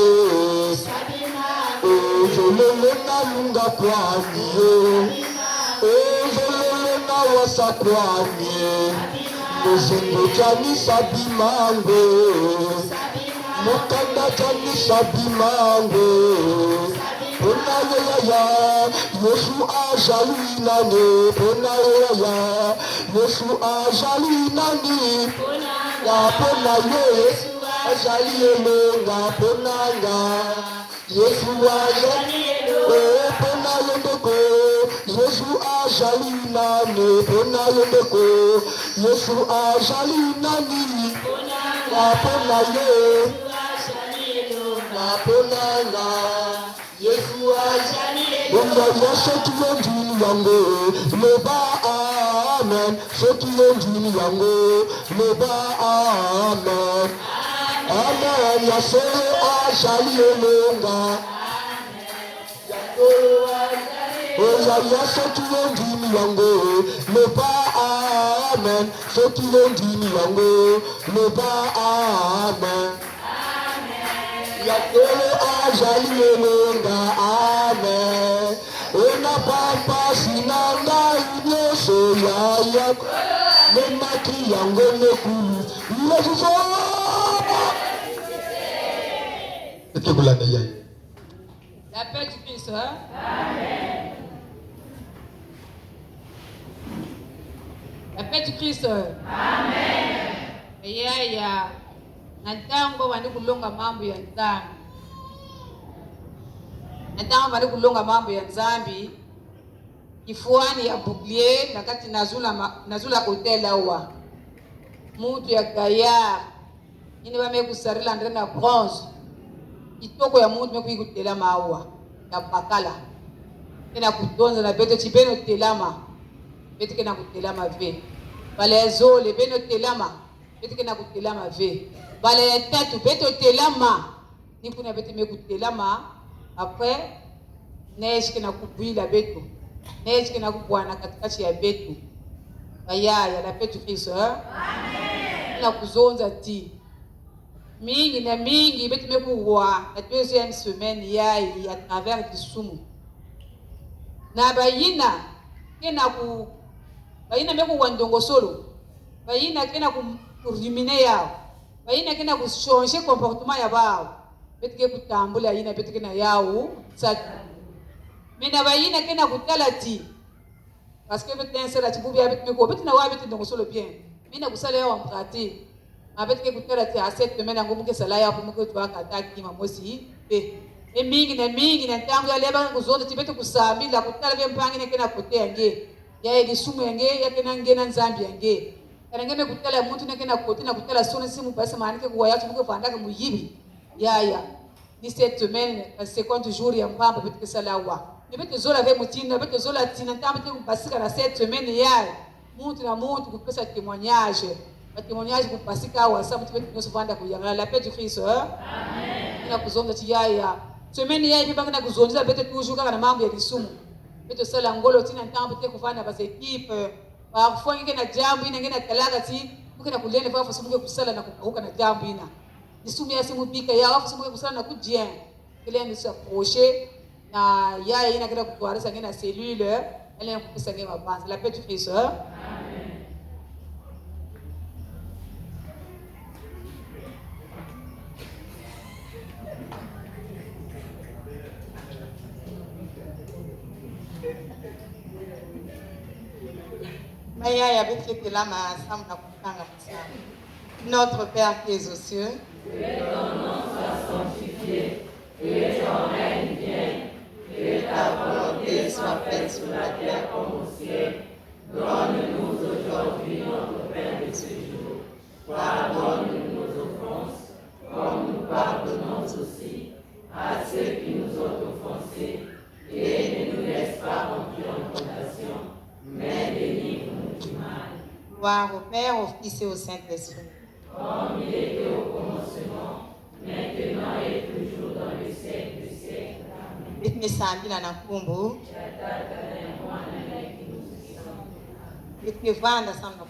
ezolele na lunga kwane, ezolele na wasa kwane, muzingo kanisa bimambo, mukanda kanisa bimambo. Pona ya Yesu ajali nani, pona ya Yesu ajali nani, ya pona Yesu ajali elenga, pona nga Yesu ajali pona yendeko, Yesu ajali nani, pona yendeko, Yesu ajali nani, ya pona Yesu ya pona nga Yesu ajali Unga soki yendini yango leba amen, soki yendini yango leba amen, amen ya solo ajali elenga oya ya soki yendini yango leba amen, soki yendini yango leba amen, ya solo ajali elenga amen. Ona papa sinanga inyoso ya yako nemaki yango nekulu Yesu etekulanda yayi. La paix du Christ, hein? Amen. La paix du Christ. Amen. Yaya natango wani kulonga mambo ya nzambi. Natango wani kulonga mambo ya nzambi. Kifuani ya bouclier nakati nazula hotel awa. Mutu ya gaya ini wame kusarila ndena bronze. kitoko ya muntu mekuyi kutelama awa ya bakala kena kutonza na beto chibeno telama beto kena kutelama ve bala ya zole beno telama beto kena kutelama ve bala ya tatu beto telama ni kuna beto mekutelama après neige kena kubuila beto neige kena kubwana katikati ya beto bayaya la petu Kristo amen na kuzonza ti mingi na mingi betu mekuwa la deuxième semaine yai à travers Kisumu na bayina kena ku bayina mekuwa ndongo solo bayina kena ku ruminer yao bayina kena ku changer comportement ya bao betu ke kutambula yina betu kena yao sa mina bayina kena kutala ti parce que betu c'est la tibubi avec meko betu na wa betu ndongo solo bien mina kusala yao en pratique avec que kutala ti à cette semaine ngomu ke sala yao pour que tu akataki mamosi e mingi na tangu ya leba kuzonda tibetu kusamila kutala bye mpangi ne kena kote yange ya Kisumu yange ya kena ngena Nzambi yange kana ngeme kutala muntu ne kena kote na kutala sona simu basi maanike kuwa yatu mko vandaka muyibi ya ni cette semaine le second jour ya mpamba betu ke sala wa betu zola ve mutina betu zola tina tambe te kupasika na cette semaine ya muntu na muntu kupesa témoignage ba témoignage kupasika wa sababu betu nyose vanda kuyangala la paix du Christ amen ina kuzonda ti ya semaine ya ibanga na kuzonza betu toujours kaka na mambo ya Kisumu betu sala ngolo tina tambe te kuvanda ba équipe parfois ngena jambo ina ngena talaka ti mukena kulele fa fasimuke kusala na kukahuka na jambo ina Kisumu ya simu pika ya fasimuke kusala na kujien kile ni sa projet na ya ina kenda kutwarisa ngena cellule elle kupisa ngema banza la paix du Christ amen Maya avec les télamas ensemble na kutanga sana. Notre Père qui es aux cieux, Que ton nom soit sanctifié, que ton règne vienne, que ta volonté soit faite sur la terre comme au ciel. Donne-nous aujourd'hui notre pain de ce jour. Pardonne-nous nos offenses, comme nous pardonnons aussi à ceux qui nous ont offensés. Et ne nous laisse pas entrer en tentation, mais délivre-nous du mal. gloire au Père, au Fils et au Saint-Esprit. Comme il était au commencement, maintenant et toujours dans le siècle des siècles. Amen. Betumesambila na nkumbu. Betuvanda sana